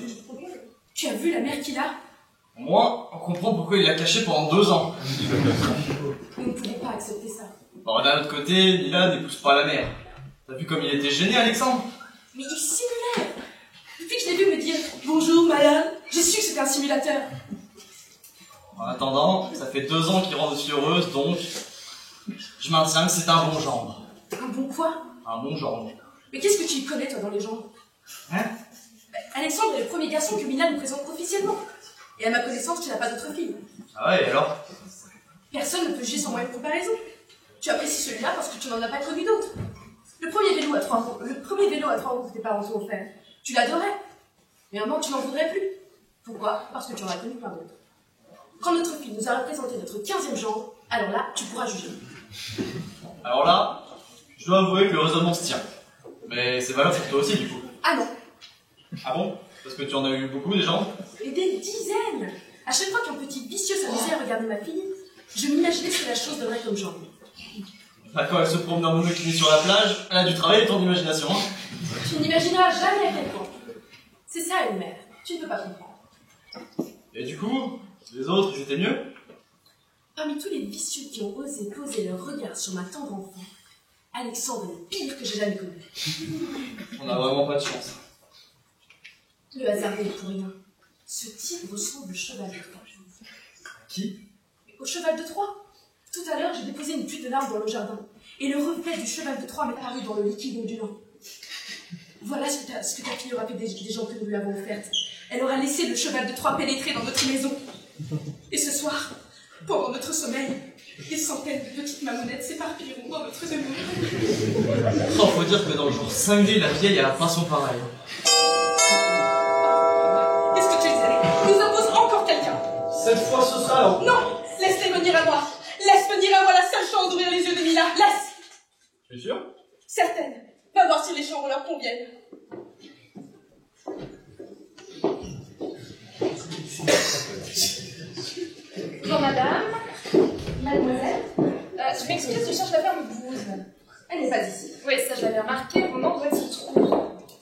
Tu as vu la mère qu'il a? Au moins, on comprend pourquoi il l'a caché pendant 2 ans. Nous ne pouvons pas accepter ça. Bon, d'un autre côté, Lila n'épouse pas la mère. T'as vu comme il était gêné, Alexandre? Mais il simulait! Depuis que je l'ai vu me dire « Bonjour, madame », j'ai su que c'était un simulateur. En attendant, ça fait 2 ans qu'il rend aussi heureuse, donc je maintiens que c'est un bon genre. Un bon quoi? Un bon genre. Mais qu'est-ce que tu y connais, toi, dans les gens? Hein? Alexandre est le premier garçon que Mila nous présente officiellement. Et à ma connaissance, tu n'as pas d'autre fille. Ah ouais, et alors? Personne ne peut juger sans moyen de comparaison. Tu apprécies celui-là parce que tu n'en as pas connu d'autres. Le premier vélo à 3 roues que tes parents t'ont offert, tu l'adorais. Mais maintenant, tu n'en voudrais plus. Pourquoi? Parce que tu en as connu plein d'autres. Quand notre fille nous a représenté notre 15e genre, alors là, tu pourras juger. Alors là, je dois avouer que le raisonnement se tient. Mais c'est valable pour toi aussi, du coup. Ah non, Ah bon? Parce que tu en as eu beaucoup, des gens? et des dizaines. À chaque fois qu'un petit vicieux s'amusait à regarder ma fille, je m'imaginais ce que la chose donnerait comme genre. Bah, quand elle se promène en monokini sur la plage, elle a du travail et ton imagination. Hein. Tu n'imagineras jamais à quel point. C'est ça une mère, tu ne peux pas comprendre. Et du coup, les autres, ils étaient mieux? Parmi tous les vicieux qui ont osé poser leur regard sur ma tendre enfant, Alexandre est le pire que j'ai jamais connu. On a vraiment pas de chance. Le hasard n'est pour rien. Ce type ressemble au cheval de Troie. Qui? Au cheval de Troie. Tout à l'heure, j'ai déposé une pluie de larmes dans le jardin, et le reflet du cheval de Troie m'est apparu dans le liquide ondulant. Voilà ce que ta fille aura fait des gens que nous lui avons offertes. Elle aura laissé le cheval de Troie pénétrer dans notre maison. Et ce soir, pendant notre sommeil, des centaines de petites mamounettes s'éparpilleront dans notre demeure. Oh, faut dire que dans le genre 5D, la vieille, elle a pas son pareil. Qu'est-ce que tu disais? Nous impose encore quelqu'un. Cette fois, ce sera alors. Non! Laisse-les venir à moi. Laisse venir à moi la seule chance d'ouvrir les yeux de Mila. Laisse! Tu es sûr? Certaine. Va voir si les chambres leur conviennent. Bonjour madame. Mademoiselle. Je m'excuse, je cherche la ferme Bouze. Elle n'est pas ici. Oui, ça je l'avais remarqué, vos noms doivent se trouver.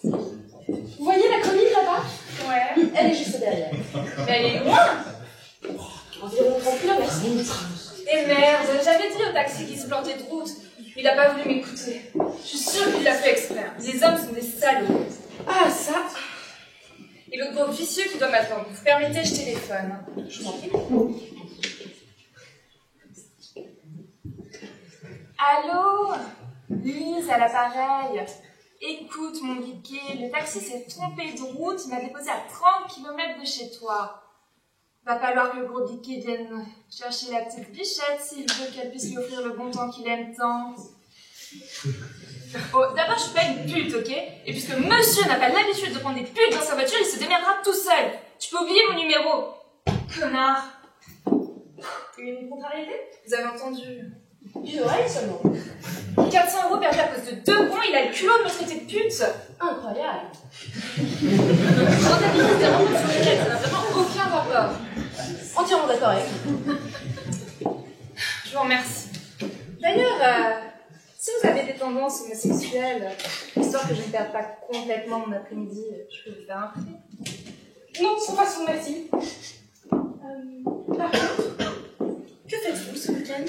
Vous voyez la colline là-bas? Ouais. Elle est juste derrière. Mais elle est loin. Environ 30 km. Et merde, j'avais dit au taxi qu'il se plantait de route. Il a pas voulu m'écouter. Je suis sûre qu'il l'a fait exprès. Les hommes sont des salauds. Ah, ça. Et l'autre gros vicieux qui doit m'attendre. Vous permettez, je téléphone. Je m'en prie. Allô? Lise à l'appareil. Écoute, mon geeké, le taxi s'est trompé de route. Il m'a déposé à 30 km de chez toi. Va falloir que le gros geeké vienne chercher la petite bichette s'il veut qu'elle puisse lui offrir le bon temps qu'il aime tant. Oh, d'abord, je suis pas une pute, ok? Et puisque monsieur n'a pas l'habitude de prendre des putes dans sa voiture, il se démerdera tout seul. Tu peux oublier mon numéro. Connard. Une contrariété? Vous avez entendu? D'une oreille seulement. 400 € perdus à cause de 2 cons, il a le culot de me traiter de pute. Incroyable. Rentabilité des rencontres sur les règles, ça n'a vraiment aucun rapport. Entièrement d'accord avec vous. Je vous remercie. D'ailleurs, Si vous avez des tendances homosexuelles, histoire que je ne perde pas complètement mon après-midi, je peux vous faire un prêt. Non, sans façon, merci. Par contre, que faites-vous ce week-end?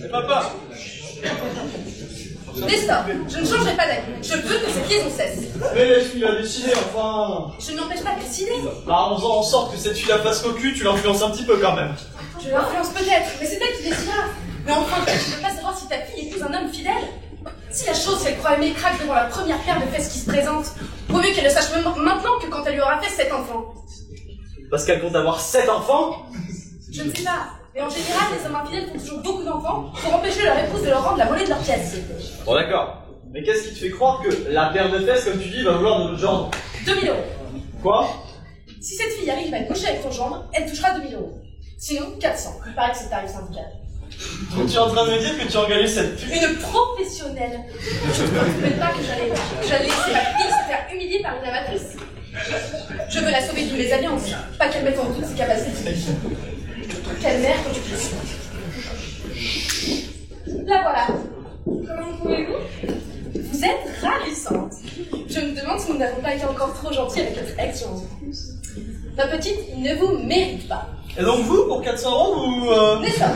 Mais papa! Nestor, je ne changerai pas d'avis. Je veux que cette liaison cesse. Mais laisse-lui la décider, enfin! Je ne m'empêche pas de décider. Bah, en faisant en sorte que cette fille la fasse cocu, tu l'influences un petit peu quand même. Je l'influence peut-être, mais c'est elle qui décidera. Mais enfin, tu ne peux pas savoir si ta fille épouse un homme fidèle. Si la chose qu'elle croit aimer craque devant la première paire de fesses qui se présente, vaut mieux qu'elle le sache même maintenant que quand elle lui aura fait 7 enfants. Parce qu'elle compte avoir 7 enfants? Je ne sais pas, mais en général, les hommes infidèles font toujours beaucoup d'enfants pour empêcher leur épouse de leur rendre la volée de leur pièce. Bon, d'accord. Mais qu'est-ce qui te fait croire que la paire de fesses, comme tu dis, va vouloir de notre genre? 2000 euros. Quoi? Si cette fille arrive à coucher avec ton gendre, elle touchera 2000 euros. Sinon, 400. Il paraît que c'est le tarif syndical. Donc tu es en train de me dire que tu as engagé cette pute? Une professionnelle. Je ne me trouvais pas que j'allais laisser ma fille se faire humilier par une amatrice. Je veux la sauver de mes alliances, pas qu'elle mette en doute ses capacités. Quelle mère que je suis. La voilà. Comment me trouvez-vous? Vous êtes ravissante. Je me demande si nous n'avons pas été encore trop gentils avec notre ex-gendre. Ma petite, il ne vous mérite pas. Et donc vous, pour 400 euros, vous... N'est-ce pas?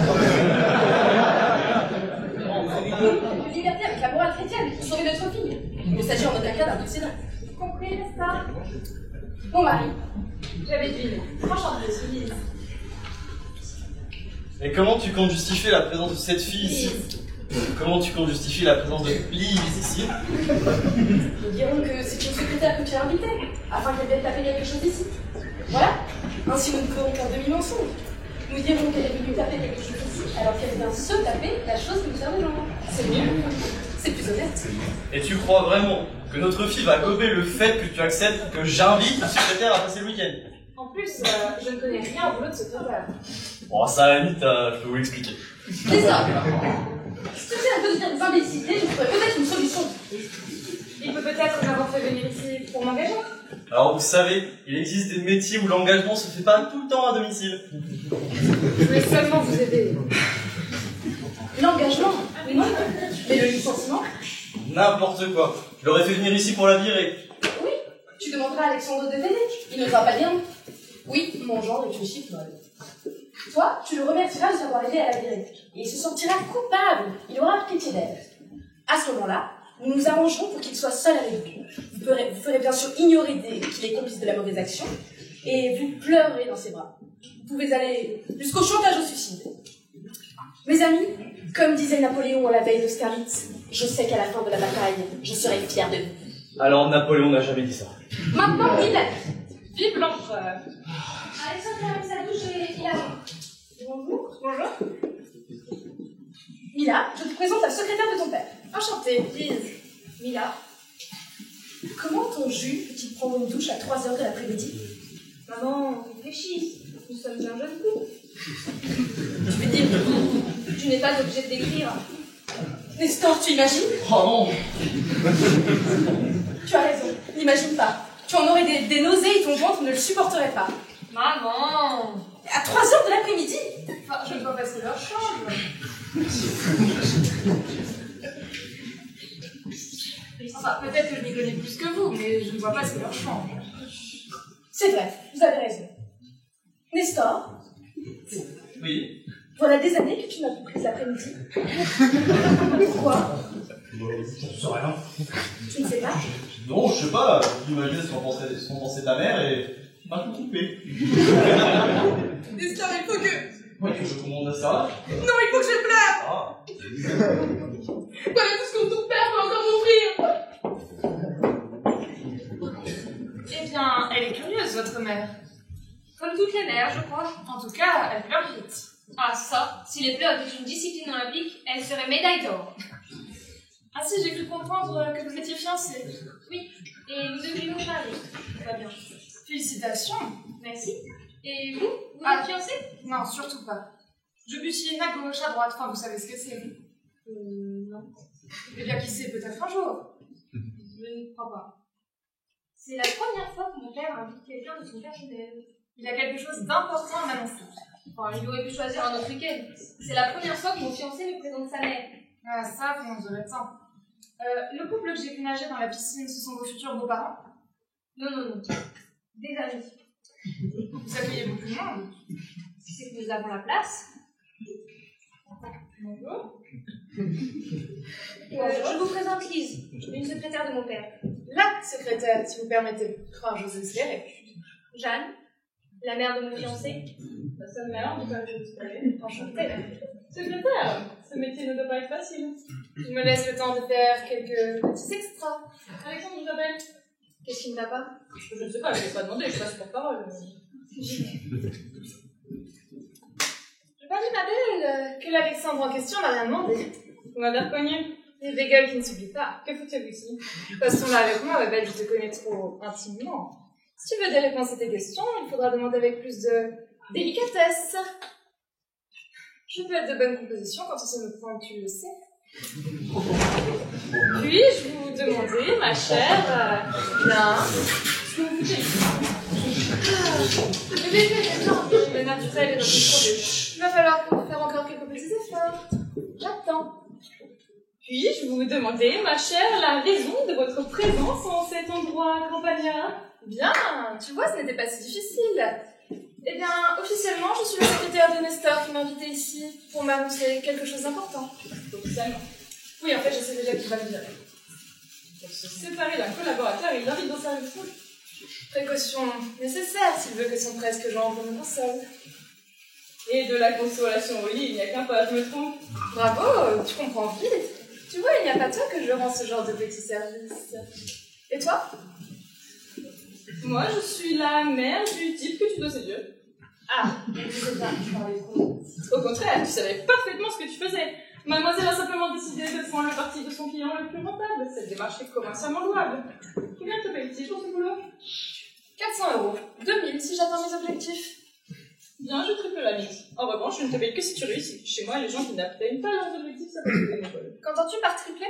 Une liberté avec la morale chrétienne pour sauver notre fille. Il ne s'agit en aucun cas d'un précédent. Compris, n'est-ce pas? Mon mari. J'avais deviné. Enchantée, Lise. Et comment tu comptes justifier la présence de cette fille ici? Comment tu comptes justifier la présence de Lise ici? Nous dirons que c'est une secrétaire que tu as invitée, afin qu'elle vienne taper quelque chose ici. Voilà. Ainsi, nous ne ferons qu'un demi-mensonge. Nous dirons qu'elle est venue taper quelque chose ici, alors qu'elle vient se taper la chose qui nous sert de jambe. C'est mieux. C'est plus honnête. Et tu crois vraiment que notre fille va gober le fait que tu acceptes que j'invite la secrétaire à passer le week-end? En plus, je ne connais rien au boulot de ce secrétaire. Bon, ça, à la limite, je peux vous l'expliquer. C'est ça. Si tu sais un peu de dire des imbécilités, je trouverais peut-être une solution. Il peut peut-être m'avoir fait venir ici pour m'engager. Alors, vous savez, il existe des métiers où l'engagement se fait pas tout le temps à domicile. Je voulais seulement vous aider. L'engagement, oui, non. Mais le licenciement, N'importe quoi. Je l'aurais fait venir ici pour la virer. oui. Tu demanderas à Alexandre de venir. Il n'osera pas dire non. Oui, mon gendre est une chiffre. Toi, tu le remercieras de t'avoir aidé à la virer. Et il se sentira coupable. Il aura pitié d'elle. À ce moment-là, nous nous arrangerons pour qu'il soit seul avec vous. Vous ferez bien sûr ignorer qu'il est complice de la mauvaise action. Et vous pleurerez dans ses bras. Vous pouvez aller jusqu'au chantage au suicide. Mes amis, comme disait Napoléon à la veille d'Austerlitz, je sais qu'à la fin de la bataille, je serai fier de vous. Alors, Napoléon n'a jamais dit ça. Maintenant, il l'a dit. Vive l'empereur. Alexandre avec sa douche et il a... Bonjour. Bonjour. Mila, je te présente la secrétaire de ton père. Enchantée, Lise. Mila. Comment ton jus peut-il prendre une douche à 3h de l'après-midi? Maman, réfléchis. Nous sommes un jeune couple. Je veux dire, Tu n'es pas obligée de décrire. Nestor, tu imagines? Oh non! Tu as raison, n'imagine pas. Tu en aurais des nausées et ton ventre ne le supporterait pas. Maman. À 3h de l'après-midi? Enfin, je ne vois pas ce que leur change. Enfin, peut-être que je m'y connais plus que vous, mais je ne vois pas ce que leur change. C'est vrai, vous avez raison. Nestor, Oui. voilà des années que tu n'as plus pris l'après-midi. Pourquoi? Je sais rien. Tu ne sais pas? Non, je sais pas. J'imagine ce qu'en pensait ta mère et... pas tout coupé. Nestor, il faut que... Ouais, je commande à ça. Non, il faut que je pleure! Ah. Voilà tout ce que ton père peut encore m'offrir! Eh bien, elle est curieuse, votre mère. Comme toutes les mères, je crois. En tout cas, elle pleure vite. Ah ça, si les pleurs étaient une discipline olympique, elle serait médaille d'or. Ah si, j'ai cru comprendre que vous étiez fiancée. Oui, et nous devrions nous marier. Très bien. Félicitations. Merci. Et vous, vous Ah. êtes fiancée? Non, surtout pas. Je butine à gauche, à droite, enfin vous savez ce que c'est. Non. Eh bien, qui sait, peut-être un jour. Je ne crois pas. C'est la première fois que mon père invite quelqu'un de son personnel. Il a quelque chose d'important à m'annoncer. Enfin, il aurait pu choisir un autre week-end. C'est la première fois que mon fiancé me présente sa mère. Ah, ça, on dirait tant. Le couple que j'ai vu nager dans la piscine, ce sont vos futurs beaux-parents? Non, non, non. Des amis. Vous accueillez beaucoup de monde. C'est que nous avons la place. Bonjour. Je vous présente Lise, une secrétaire de mon père. La secrétaire, si vous permettez. Oh, j'ose espérer. Jeanne, la mère de mon fiancé. Sa mère, on peut pas espérer. Enchantée. Secrétaire, ce métier ne doit pas être facile. Je me laisse le temps de faire quelques petits extras. Alexandre, je t'appelle. Qu'est-ce qui ne va pas? Je ne sais pas, je ne l'ai pas demandé, je passe pour parole. Je pas dit, ma belle, que l'Alexandre en question n'a rien demandé. Vous m'avez reconnu. Les bégueules qui ne s'oublient pas. Que faites-vous ici? Passons là avec moi, ma belle, je te connais trop intimement. Si tu veux des réponses à tes questions, il faudra demander avec plus de délicatesse. Je peux être de bonne composition quand on se me pointe, tu le sais. Puis-je vous demander, ma chère, bien, ce que vous voulez? Le naturel est notre produit. Il va falloir faire encore quelques petits efforts. J'attends. Puis-je vous demander, ma chère, la raison de votre présence en cet endroit campagnard? Bien, tu vois, ce n'était pas si difficile. Eh bien, officiellement, je suis la secrétaire de Nestor qui m'a invité ici pour m'annoncer quelque chose d'important. Officiellement. Oui, en fait, je sais déjà qu'il va me virer. Pour se séparer d'un collaborateur, il l'invite dans sa réunion. Précaution nécessaire s'il veut que son presque genre me console. Et de la consolation au lit, il n'y a qu'un pas, je me trompe. Bravo, tu comprends vite. Tu vois, il n'y a pas toi que je rends ce genre de petits services. Et toi? Moi, je suis la mère du type que tu dois séduire. Ah, je sais pas, je parlais trop. Au contraire, tu savais parfaitement ce que tu faisais. Mademoiselle a simplement décidé de prendre le parti de son client le plus rentable. Cette démarche est commercialement louable. Combien te paye-t-il pour ce boulot? 400 €. 2000 si j'atteins mes objectifs. Bien, je triple la mise. En revanche, je ne te paye que si tu réussis. Chez moi, les gens qui n'atteignent pas leurs objectifs s'appellent des bénévoles. Qu'entends-tu par triplé?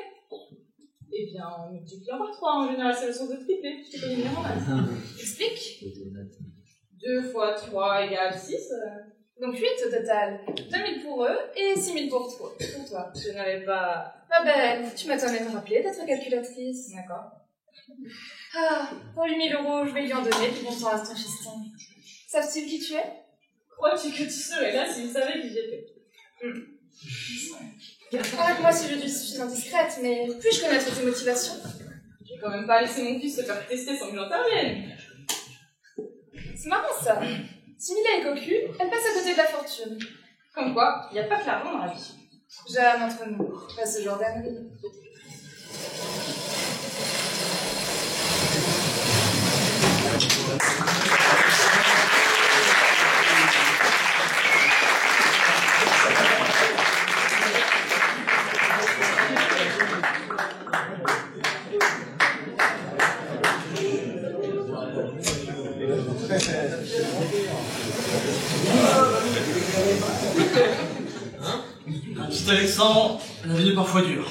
Eh bien, on multiplie par 3. En général, c'est le sens de tripler. Je t'ai payé une mal. Explique. 2 fois 3 égale 6. Donc 8 au total. 2000 pour eux et 6000 pour toi. Je n'avais pas... Ma belle, tu m'as quand même rappelé d'être calculatrice. D'accord. Ah, pour 8000 €, je vais lui en donner, puis bon sang à ton fiston. Savent-ils qui tu es? Crois-tu que tu serais là s'il savait qui j'étais? Arrête-moi si je suis indiscrète, mais puis-je connaître tes motivations? Je vais quand même pas laisser mon fils se faire tester sans que j'intervienne. C'est marrant ça. Si Mila est cocu, elle passe à côté de la fortune. Comme quoi, il n'y a pas que l'argent dans la vie. Jeanne, entre nous, pas ce genre d'ânerie. Petit Alexandre, la vie est parfois dure.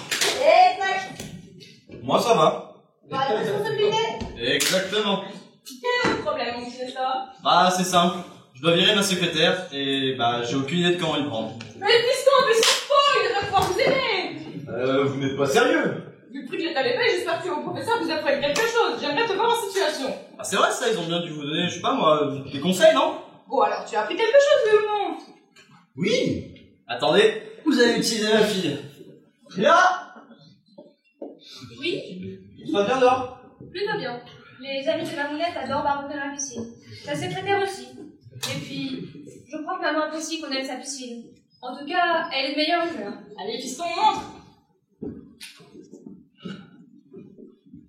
Moi ça va. Exactement. Quel est le problème, mon petit Nestor? Bah c'est simple. Je dois virer ma secrétaire et bah j'ai aucune idée de comment il prend. Mais puisqu'on a fait son faux, il devrait pouvoir vous aider. Vous n'êtes pas sérieux? Du prix que je t'avais payé, j'espère que vos professeurs vous apprennent quelque chose. J'aimerais te voir en situation. Bah c'est vrai ça, ils ont bien dû vous donner, je sais pas moi, des conseils, non? Bon, alors tu as appris quelque chose, oui ou non? Oui. Attendez, vous avez utilisé ma fille. Et là? Oui, Tout va bien dehors? plutôt bien. Les amis de Mamounette adorent barouder dans la piscine. La secrétaire aussi. Et puis, je crois que maman apprécie qu'on aime sa piscine. En tout cas, elle est de meilleure humeur. Allez, fiston, montre.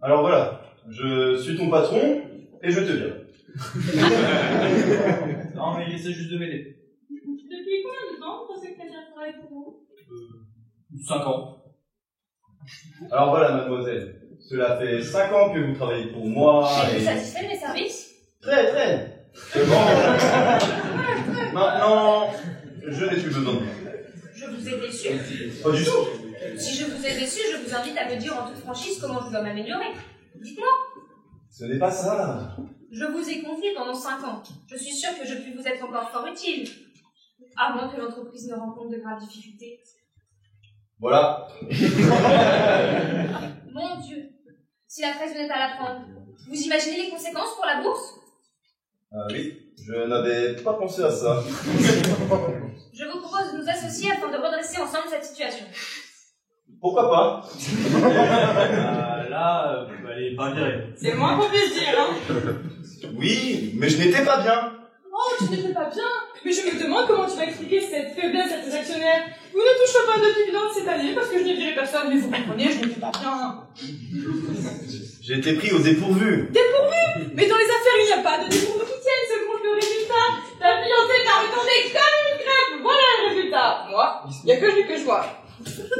Alors voilà, je suis ton patron et je te vire. Non mais il essaie juste de m'aider. Depuis combien de temps ton secrétaire travaille pour vous? 5 ans. Alors voilà, mademoiselle, cela fait 5 ans que vous travaillez pour moi Êtes-vous et... satisfait de mes services? Très, très. Seulement, maintenant, je n'ai plus besoin de vous. Je vous ai déçu. Pas du tout. Si je vous ai déçu, déçu, je vous invite à me dire en toute franchise comment je dois m'améliorer. Dites-moi. Ce n'est pas ça. Je vous ai confié pendant 5 ans. Je suis sûre que je puis vous être encore fort utile. À moins que l'entreprise ne rencontre de graves difficultés. Voilà. Mon Dieu. Si la presse venait à l'apprendre, vous imaginez les conséquences pour la bourse? Ah oui, je n'avais pas pensé à ça. Je vous propose de nous associer afin de redresser ensemble cette situation. Pourquoi pas? Là, elle est pas virée. C'est le moins qu'on puisse dire, hein. Oui, mais je n'étais pas bien. Oh, tu n'étais pas bien. Mais je me demande comment tu vas expliquer cette faiblesse à tes actionnaires. Vous ne toucherez pas de dividendes cette année parce que je n'ai viré personne, mais vous comprenez, je n'étais pas bien. J'ai été pris au dépourvu. Dépourvu? Mais dans les affaires, il n'y a pas de dépourvu qui tienne, seul compte le résultat. Ta fiancée t'a retourné comme une crêpe, voilà le résultat. Moi, il n'y a que lui que je vois.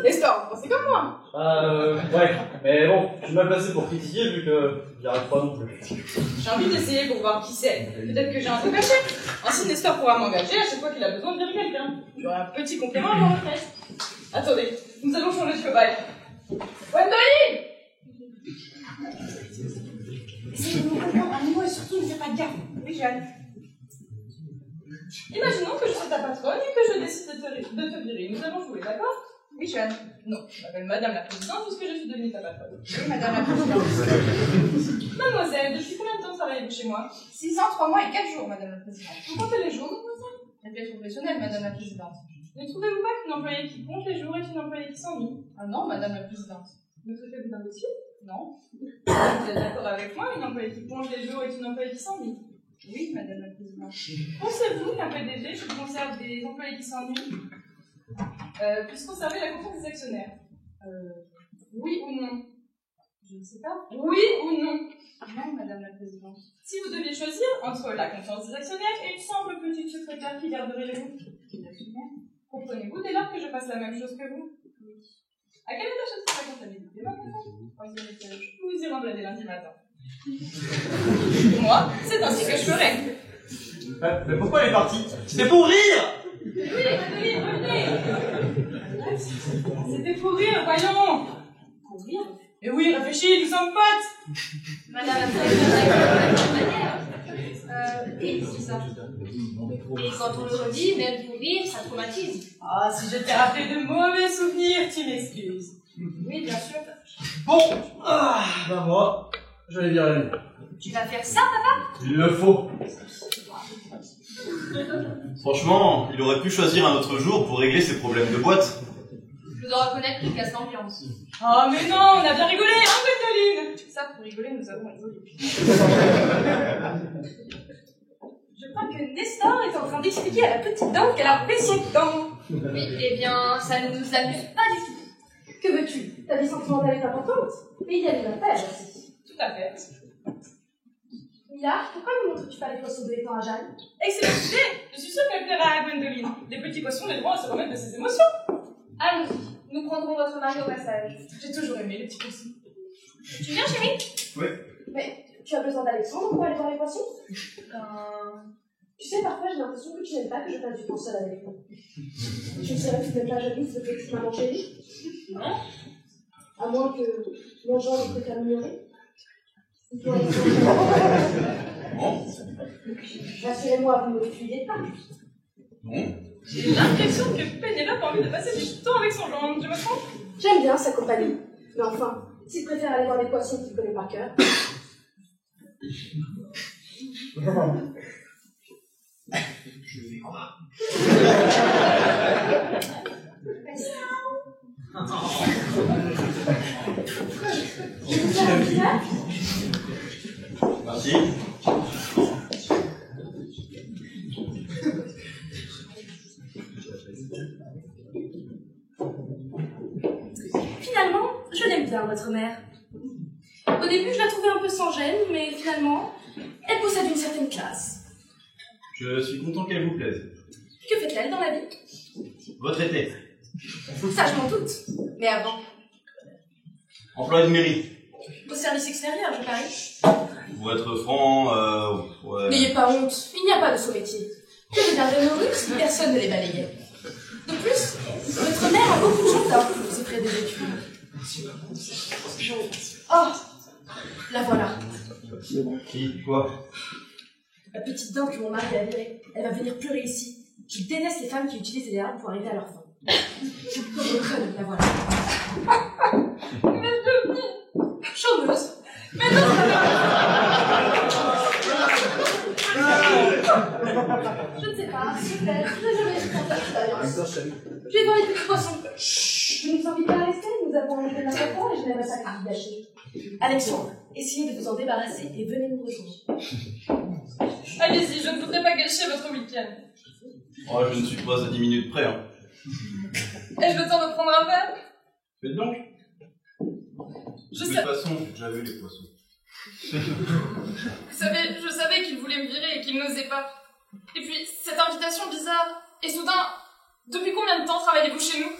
Nestor, vous pensez comme moi? Ouais, mais bon, je suis mal placé pour critiquer vu que j'y arrive pas non plus. J'ai envie d'essayer pour voir qui c'est. Peut-être que j'ai un truc caché. Ainsi, Nestor pourra m'engager à chaque fois qu'il a besoin de virer quelqu'un. J'aurai un petit complément à mon retraite. Attendez, nous allons changer de cobaye. Gwendoline! Essayez de me comprendre un mot et surtout ne faites pas de gaffe. Oui, Jeanne. Imaginons que je sois ta patronne et que je décide de te virer. Nous allons jouer, d'accord? Oui, Jeanne. Non, je m'appelle Madame la Présidente puisque je suis devenue ta patronne. Oui, Madame la Présidente. Mademoiselle, depuis combien de temps travaillez-vous chez moi? 6 ans, 3 mois et 4 jours, Madame la Présidente. Vous comptez les jours, mademoiselle? Réflexe professionnel, Madame la Présidente. Ne trouvez-vous pas qu'une employée qui compte les jours est une employée qui s'ennuie? Ah non, Madame la Présidente. Me traitez-vous d'imbécile? Non. Vous êtes d'accord avec moi? Une employée qui compte les jours est une employée qui s'ennuie? Oui, Madame la Présidente. Pensez-vous qu'un PDG qui conserve des employés qui s'ennuient puisse conserver la confiance des actionnaires? Oui ou non? Je ne sais pas. Oui ou non? Non, Madame la Présidente. Si vous deviez choisir entre la confiance des actionnaires et une simple petite secrétaire qui garderait les roues, comprenez-vous dès lors que je fasse la même chose que vous? Oui. À quel étage est-ce la comptabilité, mademoiselle? 3e étage. Vous y rendrez dès lundi matin. Moi, c'est ainsi que je ferai. Mais pourquoi elle est partie? C'est pour rire! Oui, Madeline, revenez! C'était pour rire, voyons! Pour rire? Mais oui, réfléchis, nous sommes potes! Madame la Présidente, oui, c'est ça. Et quand on le redit, même pour rire, ça traumatise. Ah, si je t'ai rappelé de mauvais souvenirs, tu m'excuses. Oui, bien sûr. Bon, ben moi, je vais virer lui. Tu vas faire ça, papa? Il le faut. Franchement, il aurait pu choisir un autre jour pour régler ses problèmes de boîte. Je dois reconnaître qu'il casse l'ambiance. Oh, mais non, on a bien rigolé, hein, Gwendoline? Ça, pour rigoler, nous avons rigolé. Je crois que Nestor est en train d'expliquer à la petite dame qu'elle a fait son temps. Oui, eh bien, ça ne nous amuse pas du tout. Que veux-tu? Ta vie sentimentale est importante. Et il y a des affaires aussi. Tout à fait. Mila, pourquoi ne montres-tu pas les poissons de l'étang à Jeanne? Excellente idée! Je suis sûre qu'elle plaira à Gwendoline. Les petits poissons ont le droit à se remettre de ses émotions. Allons-y, nous prendrons votre mari au passage. J'ai toujours aimé les petits poissons. Tu viens, chérie? Oui. Mais tu as besoin d'Alexandre pour aller voir les poissons? Tu sais, parfois j'ai l'impression que tu n'aimes pas que je passe du temps seul avec toi. Tu ne serais tout de même pas jalouse de petite maman chérie? Non? À moins que mon genre ne préfère m'ignorer. Non. Rassurez-moi, vous ne me fuyez pas. Non. J'ai l'impression que Pénélope a envie de passer du temps avec son gendre, je me trompe? J'aime bien sa compagnie. Mais enfin, s'il préfère aller voir des poissons qu'il connaît par cœur. Je vais quoi? Je vous fais un visage. Merci. Finalement, je l'aime bien, votre mère. Au début, je la trouvais un peu sans gêne, mais finalement, elle possède une certaine classe. Je suis content qu'elle vous plaise. Que fait-elle dans la vie? Retraité. Ça, je m'en doute. Mais avant, Emploi de mairie. au service extérieur, je parie. Pour être franc, ouais. N'ayez pas honte, il n'y a pas de sous-métier. Que regarder nos rues si personne ne les balayait. De plus, votre mère a beaucoup de choses à influence auprès des études. Oh, la voilà. Qui? Quoi? La petite dinde que mon mari a virée. Elle va venir pleurer ici. Je déteste les femmes qui utilisent les armes pour arriver à leur fin. Pauvre conne, la voilà. Chômeuse. Mais non, je ne sais pas, peut-être, je n'ai jamais eu contact d'ailleurs. J'ai voir les petits poissons. Chut, je ne vous invite pas à rester, nous avons enlevé notre enfant et je n'aimerais pas que vous gâchiez. Alexandre, essayez de vous en débarrasser et venez nous rejoindre. Allez-y, je ne voudrais pas gâcher votre week-end. Oh, je ne suis pas à 10 minutes près, hein. Ai-je le temps de prendre un verre? Faites donc. Je De toute sais... façon, j'ai déjà vu les poissons. Vous savez, je savais qu'il voulait me virer et qu'il n'osait pas. Et puis, cette invitation bizarre. Et soudain, depuis combien de temps travaillez-vous chez nous?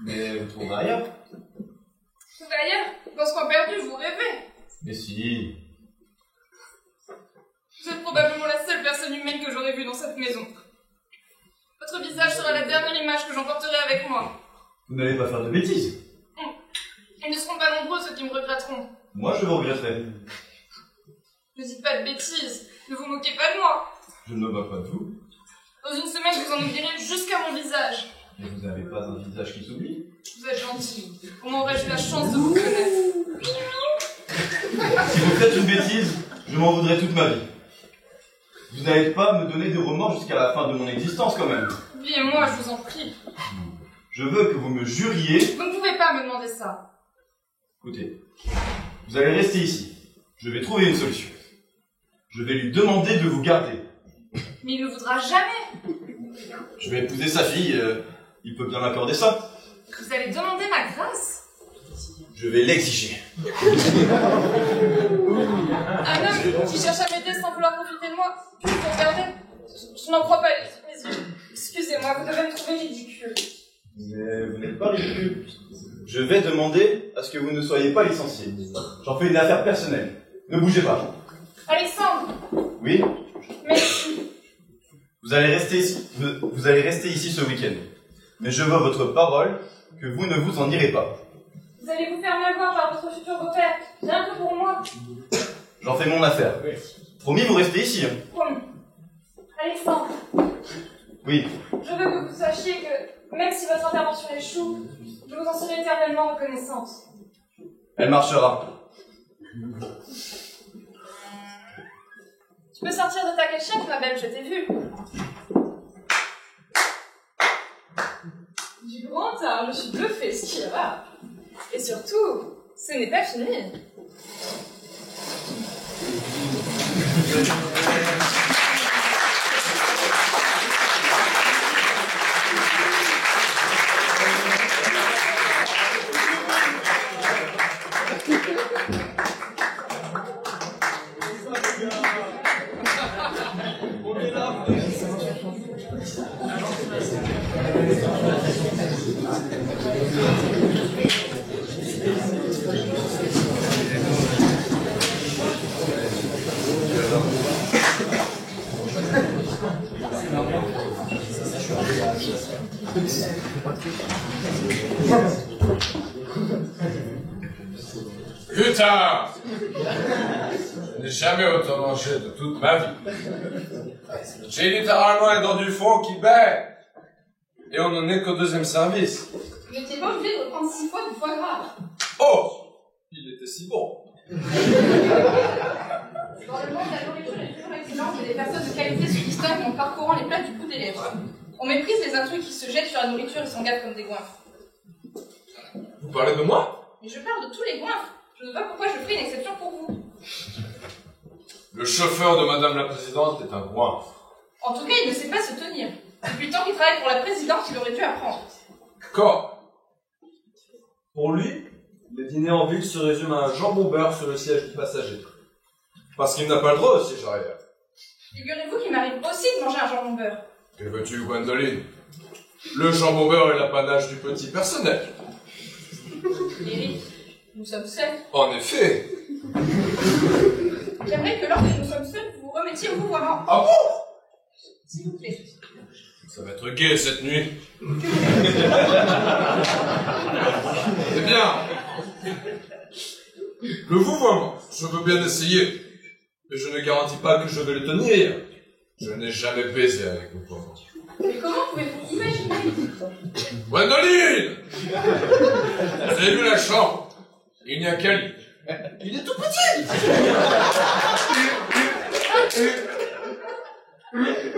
Mais vous trouverez ailleurs. Vous allez ailleurs? Dans ce coin perdu, vous rêvez. Mais si. Vous êtes probablement la seule personne humaine que j'aurais vue dans cette maison. Votre visage sera la dernière image que j'emporterai avec moi. Vous n'allez pas faire de bêtises. Ils ne seront pas nombreux ceux qui me regretteront. Moi, je vous regretterai. Ne dites pas de bêtises, ne vous moquez pas de moi. Je ne me moque pas de vous. Dans une semaine, vous en oublierez jusqu'à mon visage. Mais vous n'avez pas un visage qui s'oublie. Vous êtes gentil. Comment aurais-je eu la chance de vous connaître? Si vous faites une bêtise, je m'en voudrais toute ma vie. Vous n'allez pas me donner de remords jusqu'à la fin de mon existence, quand même. Oubliez-moi, je vous en prie. Je veux que vous me juriez... Vous ne pouvez pas me demander ça. Écoutez, vous allez rester ici. Je vais trouver une solution. Je vais lui demander de vous garder. Mais il ne voudra jamais. Je vais épouser sa fille, il peut bien m'accorder ça. Vous allez demander ma grâce? Je vais l'exiger. Un homme qui cherche à m'aider sans vouloir profiter de moi, puis vous regardez? Je n'en crois pas mes yeux. Excusez-moi, vous devez me trouver ridicule. Mais vous n'êtes pas ridicule. Je vais demander à ce que vous ne soyez pas licencié. J'en fais une affaire personnelle. Ne bougez pas. Alexandre! Oui? Merci. Vous allez rester ici ce week-end. Mais je veux votre parole que vous ne vous en irez pas. Vous allez vous faire mal voir par votre futur beau-père, rien que pour moi. J'en fais mon affaire. Promis, vous restez ici. Hein. Promis. Alexandre, Oui. je veux que vous sachiez que, même si votre intervention échoue, je vous en serai éternellement reconnaissante. Elle marchera. Tu peux sortir de ta cachette, ma belle, je t'ai vue. Du grand art, je suis bluffée, ce qui est rare. Et surtout, ce n'est pas fini. Putain! Je n'ai jamais autant mangé de toute ma vie. J'ai littéralement les dents du fond qui baignent. Et on n'en est qu'au deuxième service. Vous n'étiez pas obligé de prendre 6 fois du foie gras. Oh! Il était si bon. Dans le monde, la nourriture est toujours excellente et des personnes de qualité se distinguent en parcourant les plats du bout des lèvres. On méprise les intrus qui se jettent sur la nourriture et s'en gâtent comme des goinfres. Vous parlez de moi? Mais je parle de tous les goinfres. Je ne sais pas pourquoi je ferai une exception pour vous. Le chauffeur de Madame la Présidente est un goinfre. En tout cas, il ne sait pas se tenir. Depuis le temps qu'il travaille pour la présidente, il aurait dû apprendre. Quand? Pour lui, le dîner en ville se résume à un jambon beurre sur le siège du passager. Parce qu'il n'a pas le droit au siège arrière. Figurez-vous qu'il m'arrive aussi de manger un jambon beurre. Que veux-tu, Gwendoline? Le jambon beurre est l'apanage du petit personnel. Eric, nous sommes seuls. En effet. J'aimerais que lorsque nous sommes seuls, vous vous remettiez au vouvoiement. Ah bon? S'il vous plaît. Ça va être gai cette nuit. Eh bien, le vouvoiement, je veux bien essayer, mais je ne garantis pas que je vais le tenir. Je n'ai jamais baisé avec vos parents. Mais comment pouvez-vous imaginer? Gwendoline! Vous avez vu la chambre? Il n'y a qu'un lit. Il est tout petit! Gwendoline!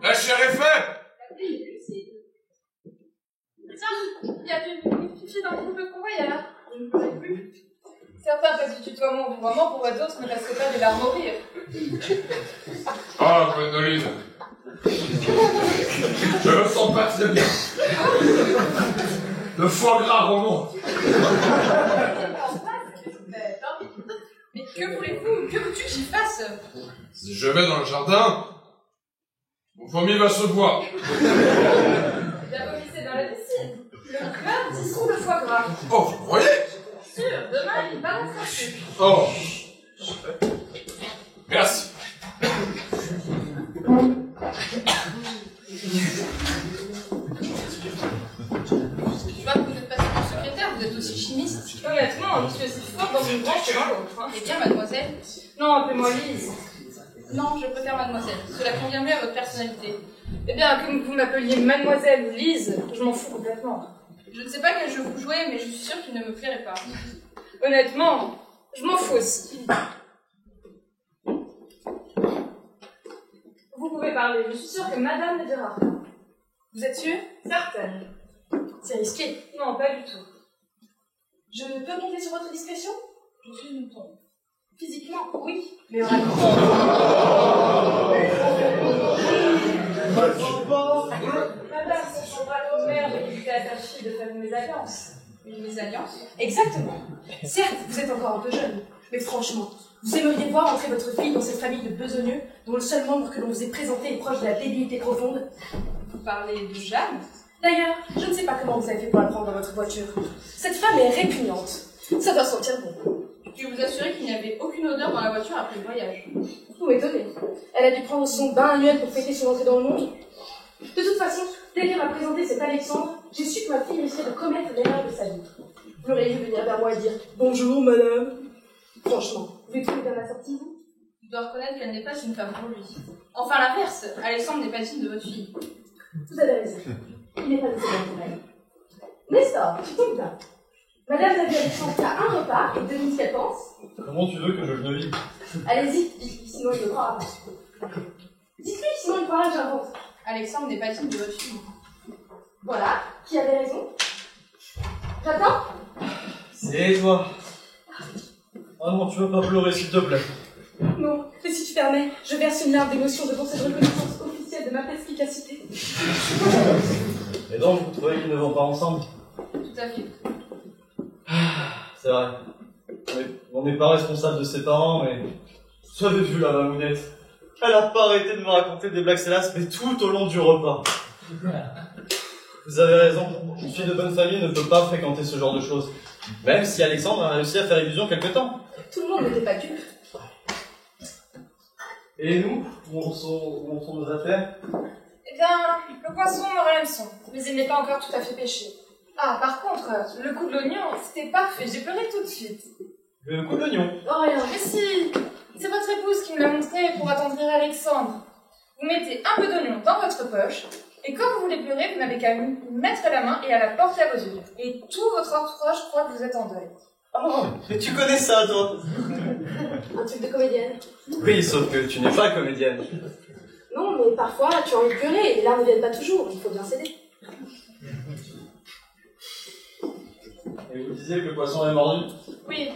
La chair est faite! Tiens, il y a du pipi dans le groupe de convoyeurs. Je ne connais plus. Certains passent du tutoiement au vouvoiement, pour d'autres ne passent pas des larmes au rire. Ah, Gwendoline! Je me sens pas très bien. Le foie gras remonte. Mais que voulez-vous? Que veux-tu que j'y fasse? Si je vais dans le jardin, mon vomi va se voir. Bien vomissé dans la piscine. Le cœur dissout le foie gras. Oh, vous croyez? Sûr, demain il balancera plus. Oh. Merci. Je vois que vous n'êtes pas seulement secrétaire, vous êtes aussi chimiste. Honnêtement, je suis aussi forte dans une branche que dans l'autre. Hein. Eh bien, mademoiselle. Non, appelez-moi Lise. Non, je préfère mademoiselle. Cela convient mieux à votre personnalité. Eh bien, que vous m'appeliez mademoiselle ou Lise, je m'en fous complètement. Je ne sais pas quel jeu vous jouez, mais je suis sûre qu'il ne me plairait pas. Honnêtement, je m'en fous aussi. Vous pouvez parler, je suis sûre que madame ne dira rien. Vous êtes sûre? Certaine. C'est risqué. Non, pas du tout. Je peux compter sur votre discrétion? Je suis une tombe. Physiquement, oui, mais Madame, ce sera nos mères de quitter attachée de faire une mésalliance. une mésalliance. Exactement. Certes, vous êtes encore un peu jeune, mais franchement, vous aimeriez voir entrer votre fille dans cette famille de besogneux dont le seul membre que l'on vous ait présenté est proche de la débilité profonde. Vous parlez de Jeanne? D'ailleurs, je ne sais pas comment vous avez fait pour la prendre dans votre voiture. Cette femme est répugnante. Ça doit sentir bon. Je puis vous assurer qu'il n'y avait aucune odeur dans la voiture après le voyage. Vous m'étonnez. Elle a dû prendre son bain annuel pour fêter son entrée dans le monde. De toute façon, dès qu'elle m'a présenté cet Alexandre, j'ai su que ma fille risquait de commettre l'erreur de sa vie. Vous l'auriez vu venir vers moi et dire « Bonjour, madame ». Franchement, vous êtes bien assortie, vous? Je dois reconnaître qu'elle n'est pas une femme pour lui. Enfin l'inverse, Alexandre n'est pas digne de votre fille. Vous avez raison. Il n'est pas de second pour elle. Nestor, tu tombes là. Madame n'a vu Alexandre qu'à un repas et devine ce qu'elle pense. Comment tu veux que je le devine? Allez-y, dites-lui, sinon il ne croira pas. Dites-lui, sinon il croira que j'invente. Alexandre n'est pas digne de votre fille. Voilà, qui avait raison? J'attends? C'est toi. Oh non, tu veux pas pleurer, s'il te plaît. Non, mais si tu permets, je verse une larme d'émotion devant cette reconnaissance officielle de ma perspicacité. Et donc, vous trouvez qu'ils ne vont pas ensemble? Tout à fait. C'est vrai. On n'est pas responsable de ses parents, mais... Vous avez vu la mamounette? Elle a pas arrêté de me raconter des blagues salaces, mais tout au long du repas. Vous avez raison. Une fille de bonne famille ne peut pas fréquenter ce genre de choses. Même si Alexandre a réussi à faire illusion quelque temps. Tout le monde n'était pas dupe. Et nous? Où en sont nos affaires? Eh bien, le poisson aurait l'hameçon, mais il n'est pas encore tout à fait pêché. Ah, par contre, le coup de l'oignon, c'était parfait, j'ai pleuré tout de suite. Le coup de l'oignon. Oh rien, mais si, c'est votre épouse qui me l'a montré pour attendrir Alexandre. Vous mettez un peu d'oignon dans votre poche, et quand vous voulez pleurer, vous n'avez qu'à mettre la main et à la porter à vos yeux. Et tout votre entourage croit que vous êtes en deuil. Oh, mais tu connais ça, toi? Un truc de comédienne. Oui, sauf que tu n'es pas comédienne. Non, mais parfois, tu as envie de pleurer, et les larmes ne viennent pas toujours, il faut bien céder. Et vous disiez que le poisson est mordu? Oui,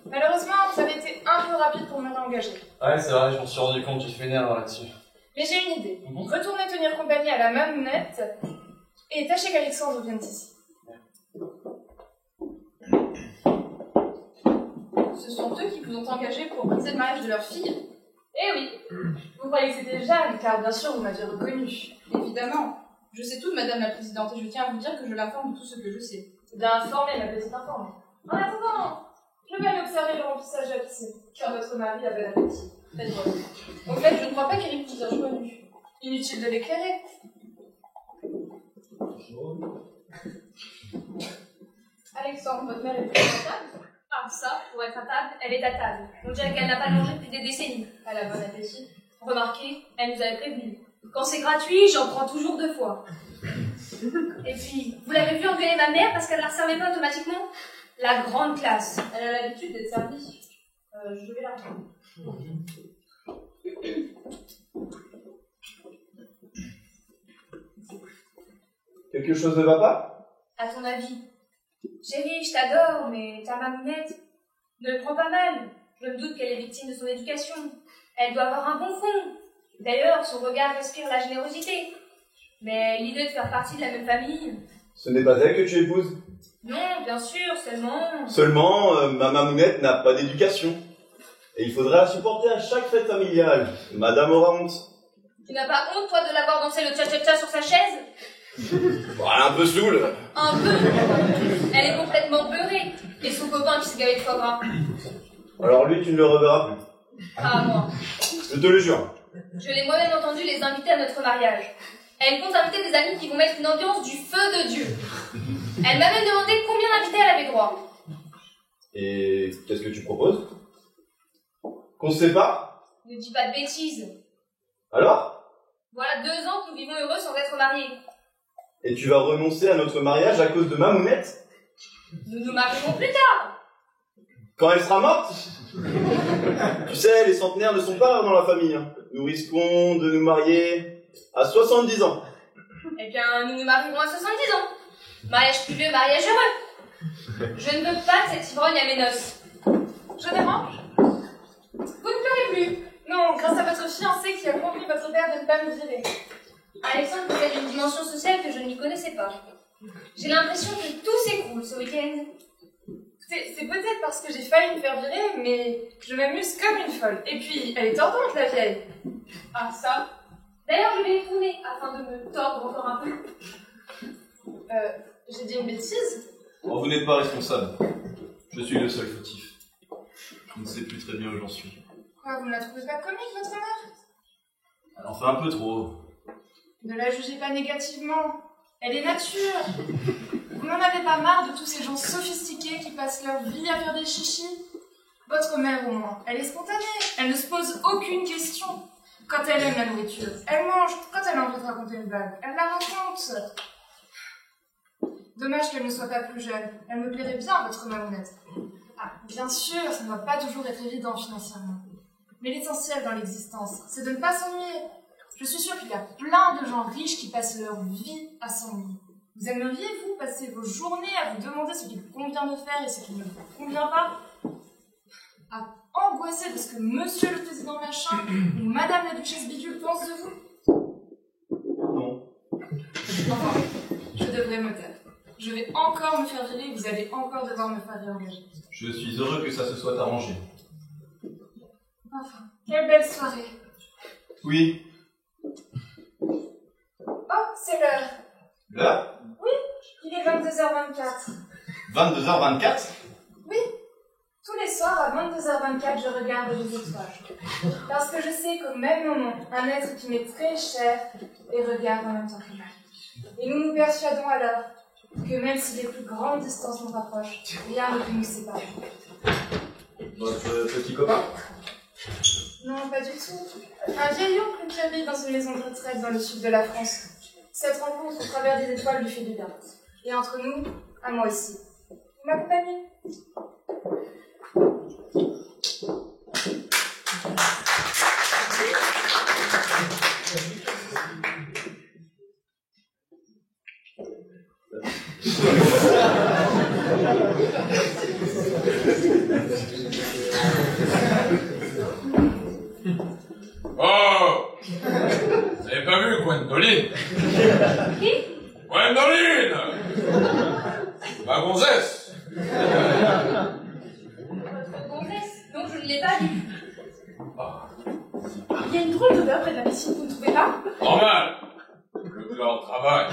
malheureusement, vous avez été un peu rapide pour me réengager. Ouais, c'est vrai, je m'en suis rendu compte, j'ai fait une erreur là-dessus. Mais j'ai une idée. Retournez tenir compagnie à la mamounette et tâchez qu'Alexandre vienne ici. Ce sont nous ont engagés pour organiser le mariage de leur fille. Eh oui. Vous croyez que c'était Jeanne, car bien sûr, vous m'aviez reconnue. Évidemment. Je sais tout de Madame la Présidente et je tiens à vous dire que je l'informe de tout ce que je sais. Bien informée, ma petite informée. En attendant, je vais aller observer le remplissage de la piscine, car votre mari a bon appétit. Très bien. Au fait, je ne crois pas qu'Éric vous ait reconnu. Inutile de l'éclairer. Alexandre, votre mère est plus à table? Ah, ça, pour être à table, elle est à table. On dirait qu'elle n'a pas mangé depuis des décennies. Elle a bon appétit. Remarquez, elle nous avait prévenu. Quand c'est gratuit, j'en prends toujours 2 fois. Et puis, vous l'avez vu engueuler ma mère parce qu'elle ne la servait pas automatiquement? La grande classe. Elle a l'habitude d'être servie. Je vais la prendre. Quelque chose ne va pas? À ton avis? Chérie, je t'adore, mais ta mamounette ne le prend pas mal. Je me doute qu'elle est victime de son éducation. Elle doit avoir un bon fond. D'ailleurs, son regard respire la générosité. Mais l'idée de faire partie de la même famille... Ce n'est pas elle que tu épouses? Non, bien sûr, seulement... Seulement, ma mamounette n'a pas d'éducation. Et il faudra la supporter à chaque fête familiale. Madame aura honte. Tu n'as pas honte, toi, de l'avoir dansé le tcha-tcha-tcha sur sa chaise? Bon, elle est un peu saoule. Un peu. Elle est complètement beurrée. Et son copain qui s'est gavé de foie gras. Alors lui, tu ne le reverras plus. Ah, moi. Je te le jure. Je l'ai moi-même entendu les inviter à notre mariage. Elle compte inviter des amis qui vont mettre une ambiance du feu de Dieu. Elle m'a même demandé combien d'invités elle avait droit. Et qu'est-ce que tu proposes? Qu'on se sépare? Ne dis pas de bêtises. Alors? Voilà 2 ans que nous vivons heureux sans être mariés. Et tu vas renoncer à notre mariage à cause de mamounette? Nous nous marierons plus tard. Quand elle sera morte? Tu sais, les centenaires ne sont pas rares dans la famille. Hein. Nous risquons de nous marier à 70 ans. Eh bien, nous nous marierons à 70 ans. Mariage plus vieux, mariage heureux. Je ne veux pas de cette ivrogne à mes noces. Je dérange? Vous ne pleurez plus. Non, grâce à votre fiancé qui a convenu votre père de ne pas me virer. Alexandre possède une dimension sociale que je n'y connaissais pas. J'ai l'impression que tout s'écroule ce week-end. C'est peut-être parce que j'ai failli me faire virer, mais je m'amuse comme une folle. Et puis, elle est tordante, la vieille. Ah, ça. D'ailleurs, je vais y tourner afin de me tordre encore un peu. J'ai dit une bêtise? Oh, vous n'êtes pas responsable. Je suis le seul fautif. Je ne sais plus très bien où j'en suis. Quoi, vous ne la trouvez pas comique, votre mère? Elle en fait un peu trop. Ne la jugez pas négativement. Elle est nature. Vous n'en avez pas marre de tous ces gens sophistiqués qui passent leur vie à faire des chichis? Votre mère, au moins, elle est spontanée. Elle ne se pose aucune question. Quand elle aime la nourriture, elle mange. Quand elle a envie de raconter une blague, elle la raconte. Dommage qu'elle ne soit pas plus jeune. Elle me plairait bien, votre mamounette. Ah, bien sûr, ça ne va pas toujours être évident financièrement. Mais l'essentiel dans l'existence, c'est de ne pas s'ennuyer. Je suis sûre qu'il y a plein de gens riches qui passent leur vie à s'ennuyer. Vous aimeriez, vous, passer vos journées à vous demander ce qu'il vous convient de faire et ce qui ne vous convient pas? À angoisser de ce que monsieur le président machin ou madame la duchesse bidule pense de vous? Non. Enfin, je devrais me taire. Je vais encore me faire virer et vous allez encore devoir me faire réengager. Je suis heureux que ça se soit arrangé. Enfin, quelle belle soirée. Oui. Oh, c'est l'heure. Là? Oui, il est 22h24. 22h24? Oui, tous les soirs à 22h24, je regarde les étoiles. Parce que je sais qu'au même moment, un être qui m'est très cher les regarde en même temps que moi. Et nous nous persuadons alors que même si les plus grandes distances nous rapprochent, rien ne peut nous séparer. Votre petit copain? Non, pas du tout. Un vieil oncle qui habite dans une maison de retraite dans le sud de la France. Cette rencontre au travers des étoiles lui fait du bien. Et entre nous, à moi aussi. Vous m'accompagnez? Oh! Vous avez pas vu Gwendoline? Qui? Gwendoline! Ma gonzesse! Votre gonzesse? Donc je ne l'ai Il y a une drôle d'odeur près de la piscine, vous ne trouvez pas? Normal. Le chlore travaille.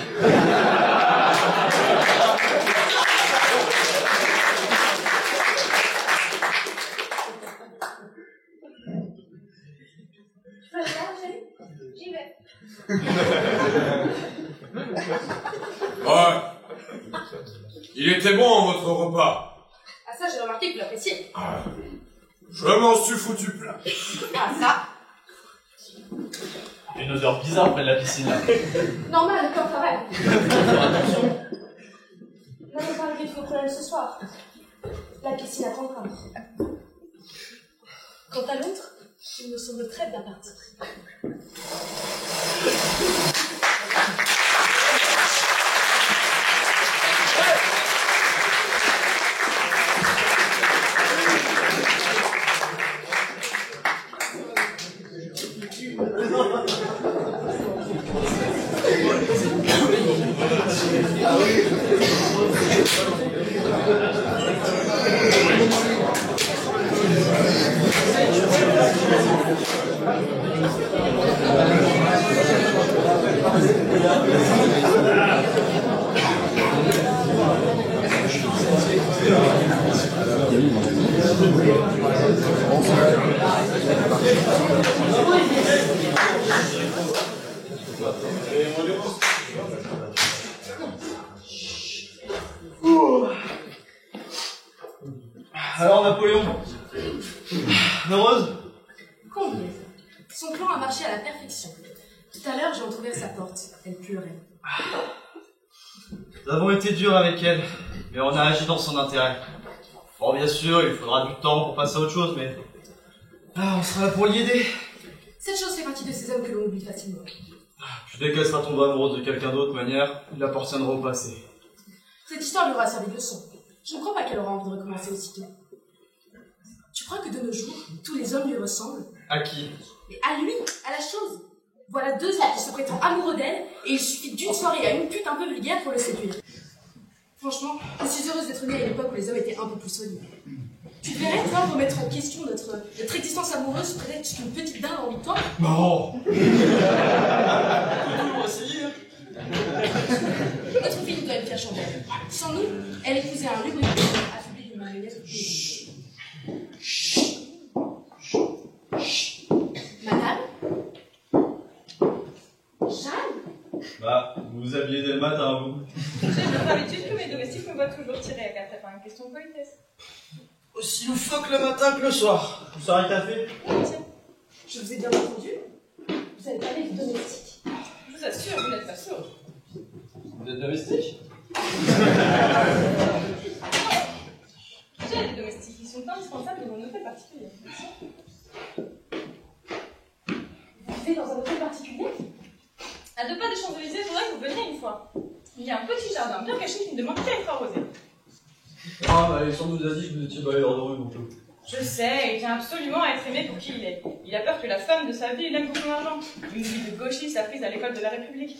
Je peux regarder, chérie? J'y vais. Ouais. Il était bon, votre repas. Ah ça, j'ai remarqué que vous l'appréciez. Je m'en suis foutu plein. Ah ça. Une odeur bizarre près de la piscine, là. Normal, le corps travaille. Attention. N'avons pas réglé tous nos problèmes ce soir. La piscine attendra. Quant à l'autre, il me semble très bien parti. Alors, Napoléon, heureuse? Combien? Son plan a marché à la perfection. Tout à l'heure, j'ai entrouvert sa porte. Elle pleurait. Nous avons été durs avec elle, mais on a agi dans son intérêt. Bon, bien sûr, il faudra du temps pour passer à autre chose, mais... on sera là pour l'y aider. Cette chose fait partie de ces hommes que l'on oublie facilement. Puis dès qu'elle sera tombée amoureuse de quelqu'un d'autre, manière, il l'appartiendra au passé. Cette histoire lui aura servi de leçon. Je ne crois pas qu'elle aura envie de recommencer aussitôt. Tu crois que de nos jours, tous les hommes lui ressemblent? À qui? Mais à lui, à la chose. Voilà 2 ans qui se prétend amoureux d'elle, et il suffit d'une soirée à une pute un peu vulgaire pour le séduire. Franchement, je suis heureuse d'être née à une époque où les hommes étaient un peu plus solides. Tu devrais, toi, remettre en question notre existence amoureuse sous prétexte qu'une petite dinde a envie de toi? Non. On va essayer, hein. Notre fille doit être faire changer. Sans nous, elle épousait un lubrifiant affublé d'une mayonnaise. Madame? Jeanne? Bah, vous vous habillez dès le matin, vous. J'ai notre habitude que mes domestiques me voient toujours tirer à 4 par une question de politesse. Aussi loufoque le matin que le soir. Vous serez café? Oui, tiens. Je vous ai bien entendu. Vous avez parlé de domestique. Je vous assure, vous n'êtes pas sourd. Vous êtes domestique? J'ai des domestiques qui sont indispensables dans un hôtel particulier. Vous vivez dans un hôtel particulier? À 2 pas des Champs-Élysées, il faudrait que vous veniez une fois. Il y a un petit jardin bien caché qui ne demande qu'à être arrosé. Ah, bah, Alexandre nous a dit que vous étiez balayeur de rue, donc... Je sais, il tient absolument à être aimé pour qui il est. Il a peur que la femme de sa vie l'aime pour son argent. Une vie de gauchiste apprise à l'école de la République.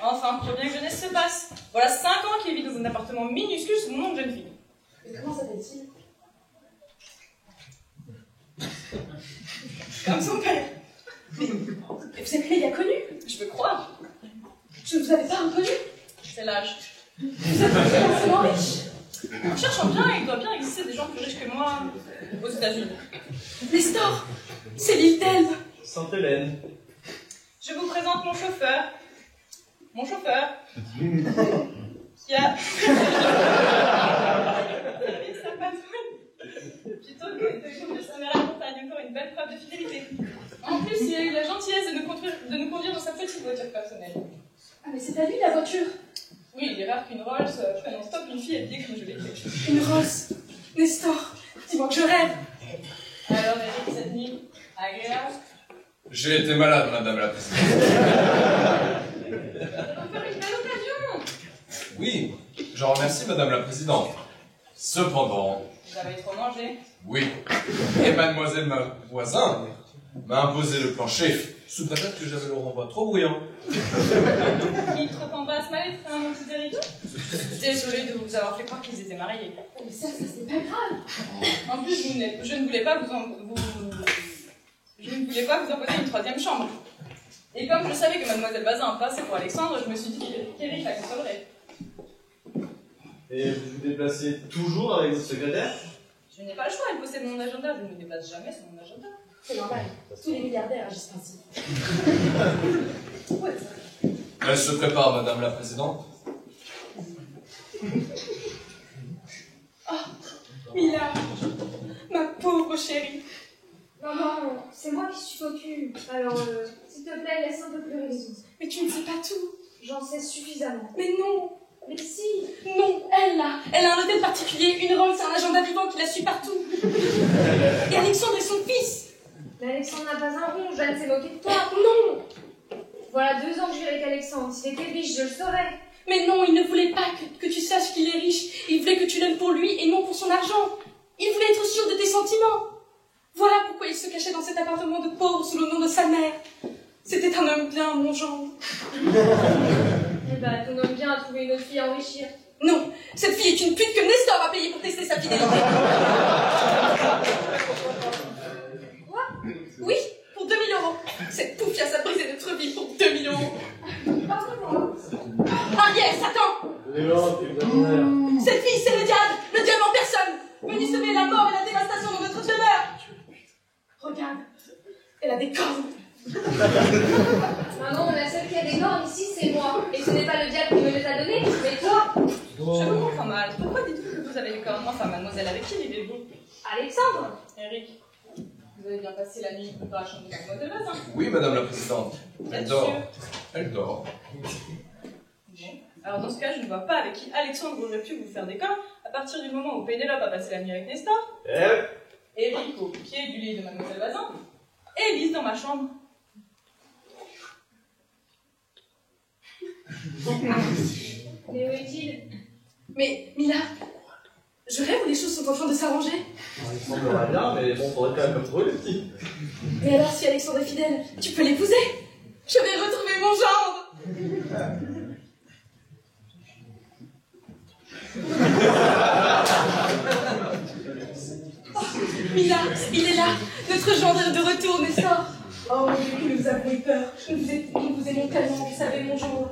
Enfin, pour bien que jeunesse se passe. Voilà 5 ans qu'il vit dans un appartement minuscule sous mon nom de jeune fille. Et comment s'appelle-t-il? Comme son père. Mais vous êtes méga connu? Je peux croire. Je ne vous avais pas reconnu? C'est l'âge. Vous êtes immensément riche. En cherchant bien, il doit bien exister des gens plus riches que moi aux États-Unis. Nestor, c'est l'île d'Elbe. Sainte-Hélène. Je vous présente mon chauffeur. Mon chauffeur. Qui a... sa patronne. Plutôt que de conduire sa mère à la montagne, encore une belle preuve de fidélité. En plus, il a eu la gentillesse de nous conduire dans sa petite voiture personnelle. Ah mais c'est à lui la voiture. Oui, il est rare qu'une Rolls prenne en stop une fille habillée comme je l'ai fait. Une rose. Nestor, dis-moi que je rêve. Alors, Eric, cette nuit, agréable. J'ai été malade, madame la présidente. Nous allons faire une belle occasion. Oui, je remercie madame la présidente. Cependant, Vous avez trop mangé. oui, et mademoiselle ma voisin m'a imposé le plancher sous prétexte que j'avais le renvoi trop bruyant. Il trop en basse mal étreint, mon petit Eric. Désolée de vous avoir fait croire qu'ils étaient mariés. Mais ça c'est pas grave. En plus, je ne voulais pas je ne ne voulais pas vous imposer une troisième chambre. Et comme je savais que mademoiselle Bazin passait pour Alexandre, je me suis dit qu'Eric la consolerait. Et vous vous déplacez toujours avec votre secrétaire? Je n'ai pas le choix, elle possède mon agenda, je ne me déplace jamais sur mon agenda. C'est normal. Tous les milliardaires agissent ainsi. Ouais. Elle se prépare, madame la présidente. Oh, Mila, ma pauvre chérie. Maman, c'est moi qui suffoque. Alors, s'il te plaît, laisse un peu pleurer les autres. Mais tu ne sais pas tout. J'en sais suffisamment. Mais non. Mais si. Non, elle là, elle a un hôtel particulier, une rente, c'est un agenda vivant qui la suit partout. Et Alexandre est son fils. Mais Alexandre n'a pas un rond, Jeanne s'est moquée de toi. Non. Voilà 2 ans que je vis avec Alexandre. S'il était riche, je le saurais. Mais non, il ne voulait pas que tu saches qu'il est riche. Il voulait que tu l'aimes pour lui et non pour son argent. Il voulait être sûr de tes sentiments. Voilà pourquoi il se cachait dans cet appartement de pauvre sous le nom de sa mère. C'était un homme bien, mon genre. Eh ben, ton homme bien a trouvé une autre fille à enrichir. Non, cette fille est une pute que Nestor a payée pour tester sa fidélité. Quoi? Oui, pour 2000 €. Cette poufiasse a brisé notre vie pour 2000 €. Pardon-moi. Ah yes, attends. Cette fille, c'est le diable en personne, venu semer la mort et la dévastation de notre demeure. Regarde, elle a des cornes. Maman, la seule qui a des cornes ici, c'est moi. Et ce n'est pas le diable qui me les a donnés, mais toi. Je vous comprends mal. Pourquoi dites-vous que vous avez des cornes? Enfin, mademoiselle, avec qui vivez-vous? Alexandre. Eric, vous avez bien passé la nuit dans la chambre de mademoiselle Bazin? Oui, madame la présidente. Elle Êtes-vous dort. sûr? Elle dort. Bon. Alors dans ce cas, je ne vois pas avec qui Alexandre aurait pu vous faire des cornes à partir du moment où Pénélope a passé la nuit avec Nestor, Eric au pied du lit de mademoiselle Bazin, et Elise dans ma chambre. Mais où est-il? Mais, Mila, je rêve où les choses sont en train de s'arranger. Il semblerait bien, mais bon, faudrait quand même le trouver, le petit. Mais alors, si Alexandre est fidèle, tu peux l'épouser. Je vais retrouver mon gendre. Mila, il est là. Notre gendre est de retour, Nestor. Oh, oui, nous avons eu peur. Nous vous aimons tellement, vous savez, mon gendre.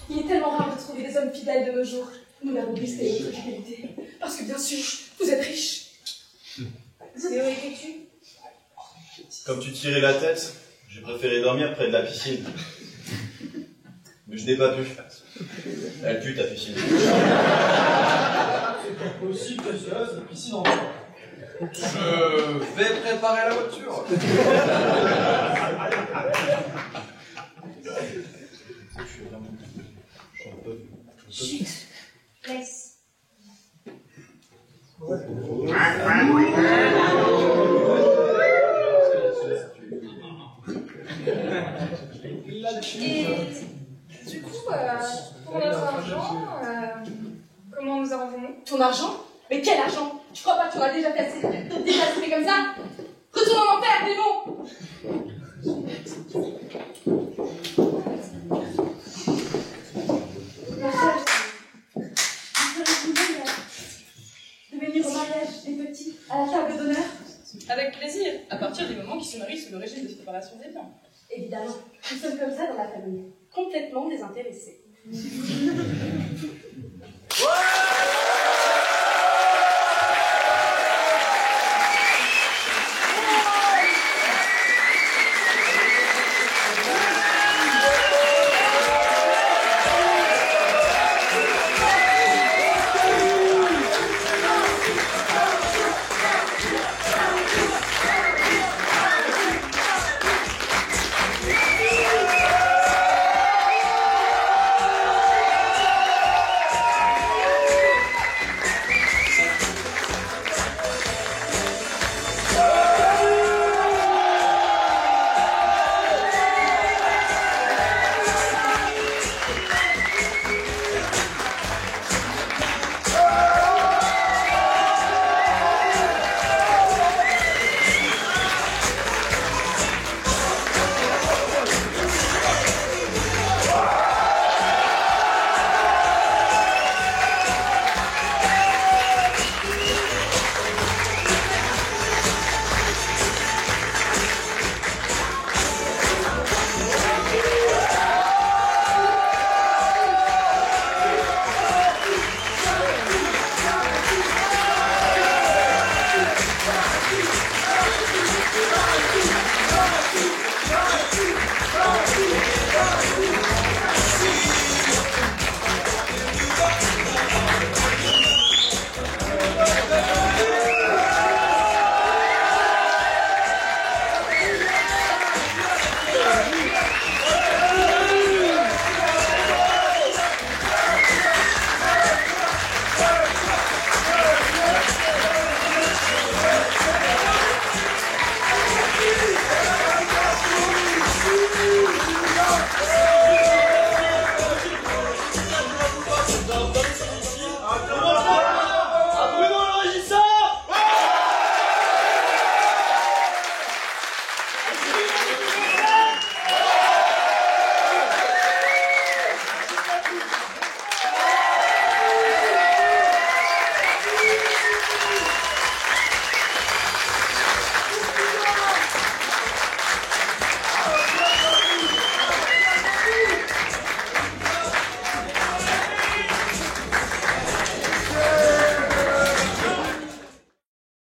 Il est tellement rare de trouver des hommes fidèles de nos jours. Nous l'avons risqué notre fidélité. Parce que, bien sûr, vous êtes riches. Et où étais-tu? Comme tu tirais la tête, j'ai préféré dormir près de la piscine. Mais je n'ai pas pu. Elle pue ta piscine. C'est possible que cela, cette piscine en bas. Je vais préparer la voiture. Chut. Laisse. Et du coup, pour notre argent, comment nous arrangeons-nous? Ton argent? Mais quel argent? Tu crois pas que tu auras déjà fait assez comme ça? Retourne en enfer, démon! De venir au mariage des petits, à la table d'honneur? Avec plaisir, à partir du moment qu'ils se marient sous le régime de séparation des biens. Évidemment, nous sommes comme ça dans la famille, complètement désintéressés. Ouais!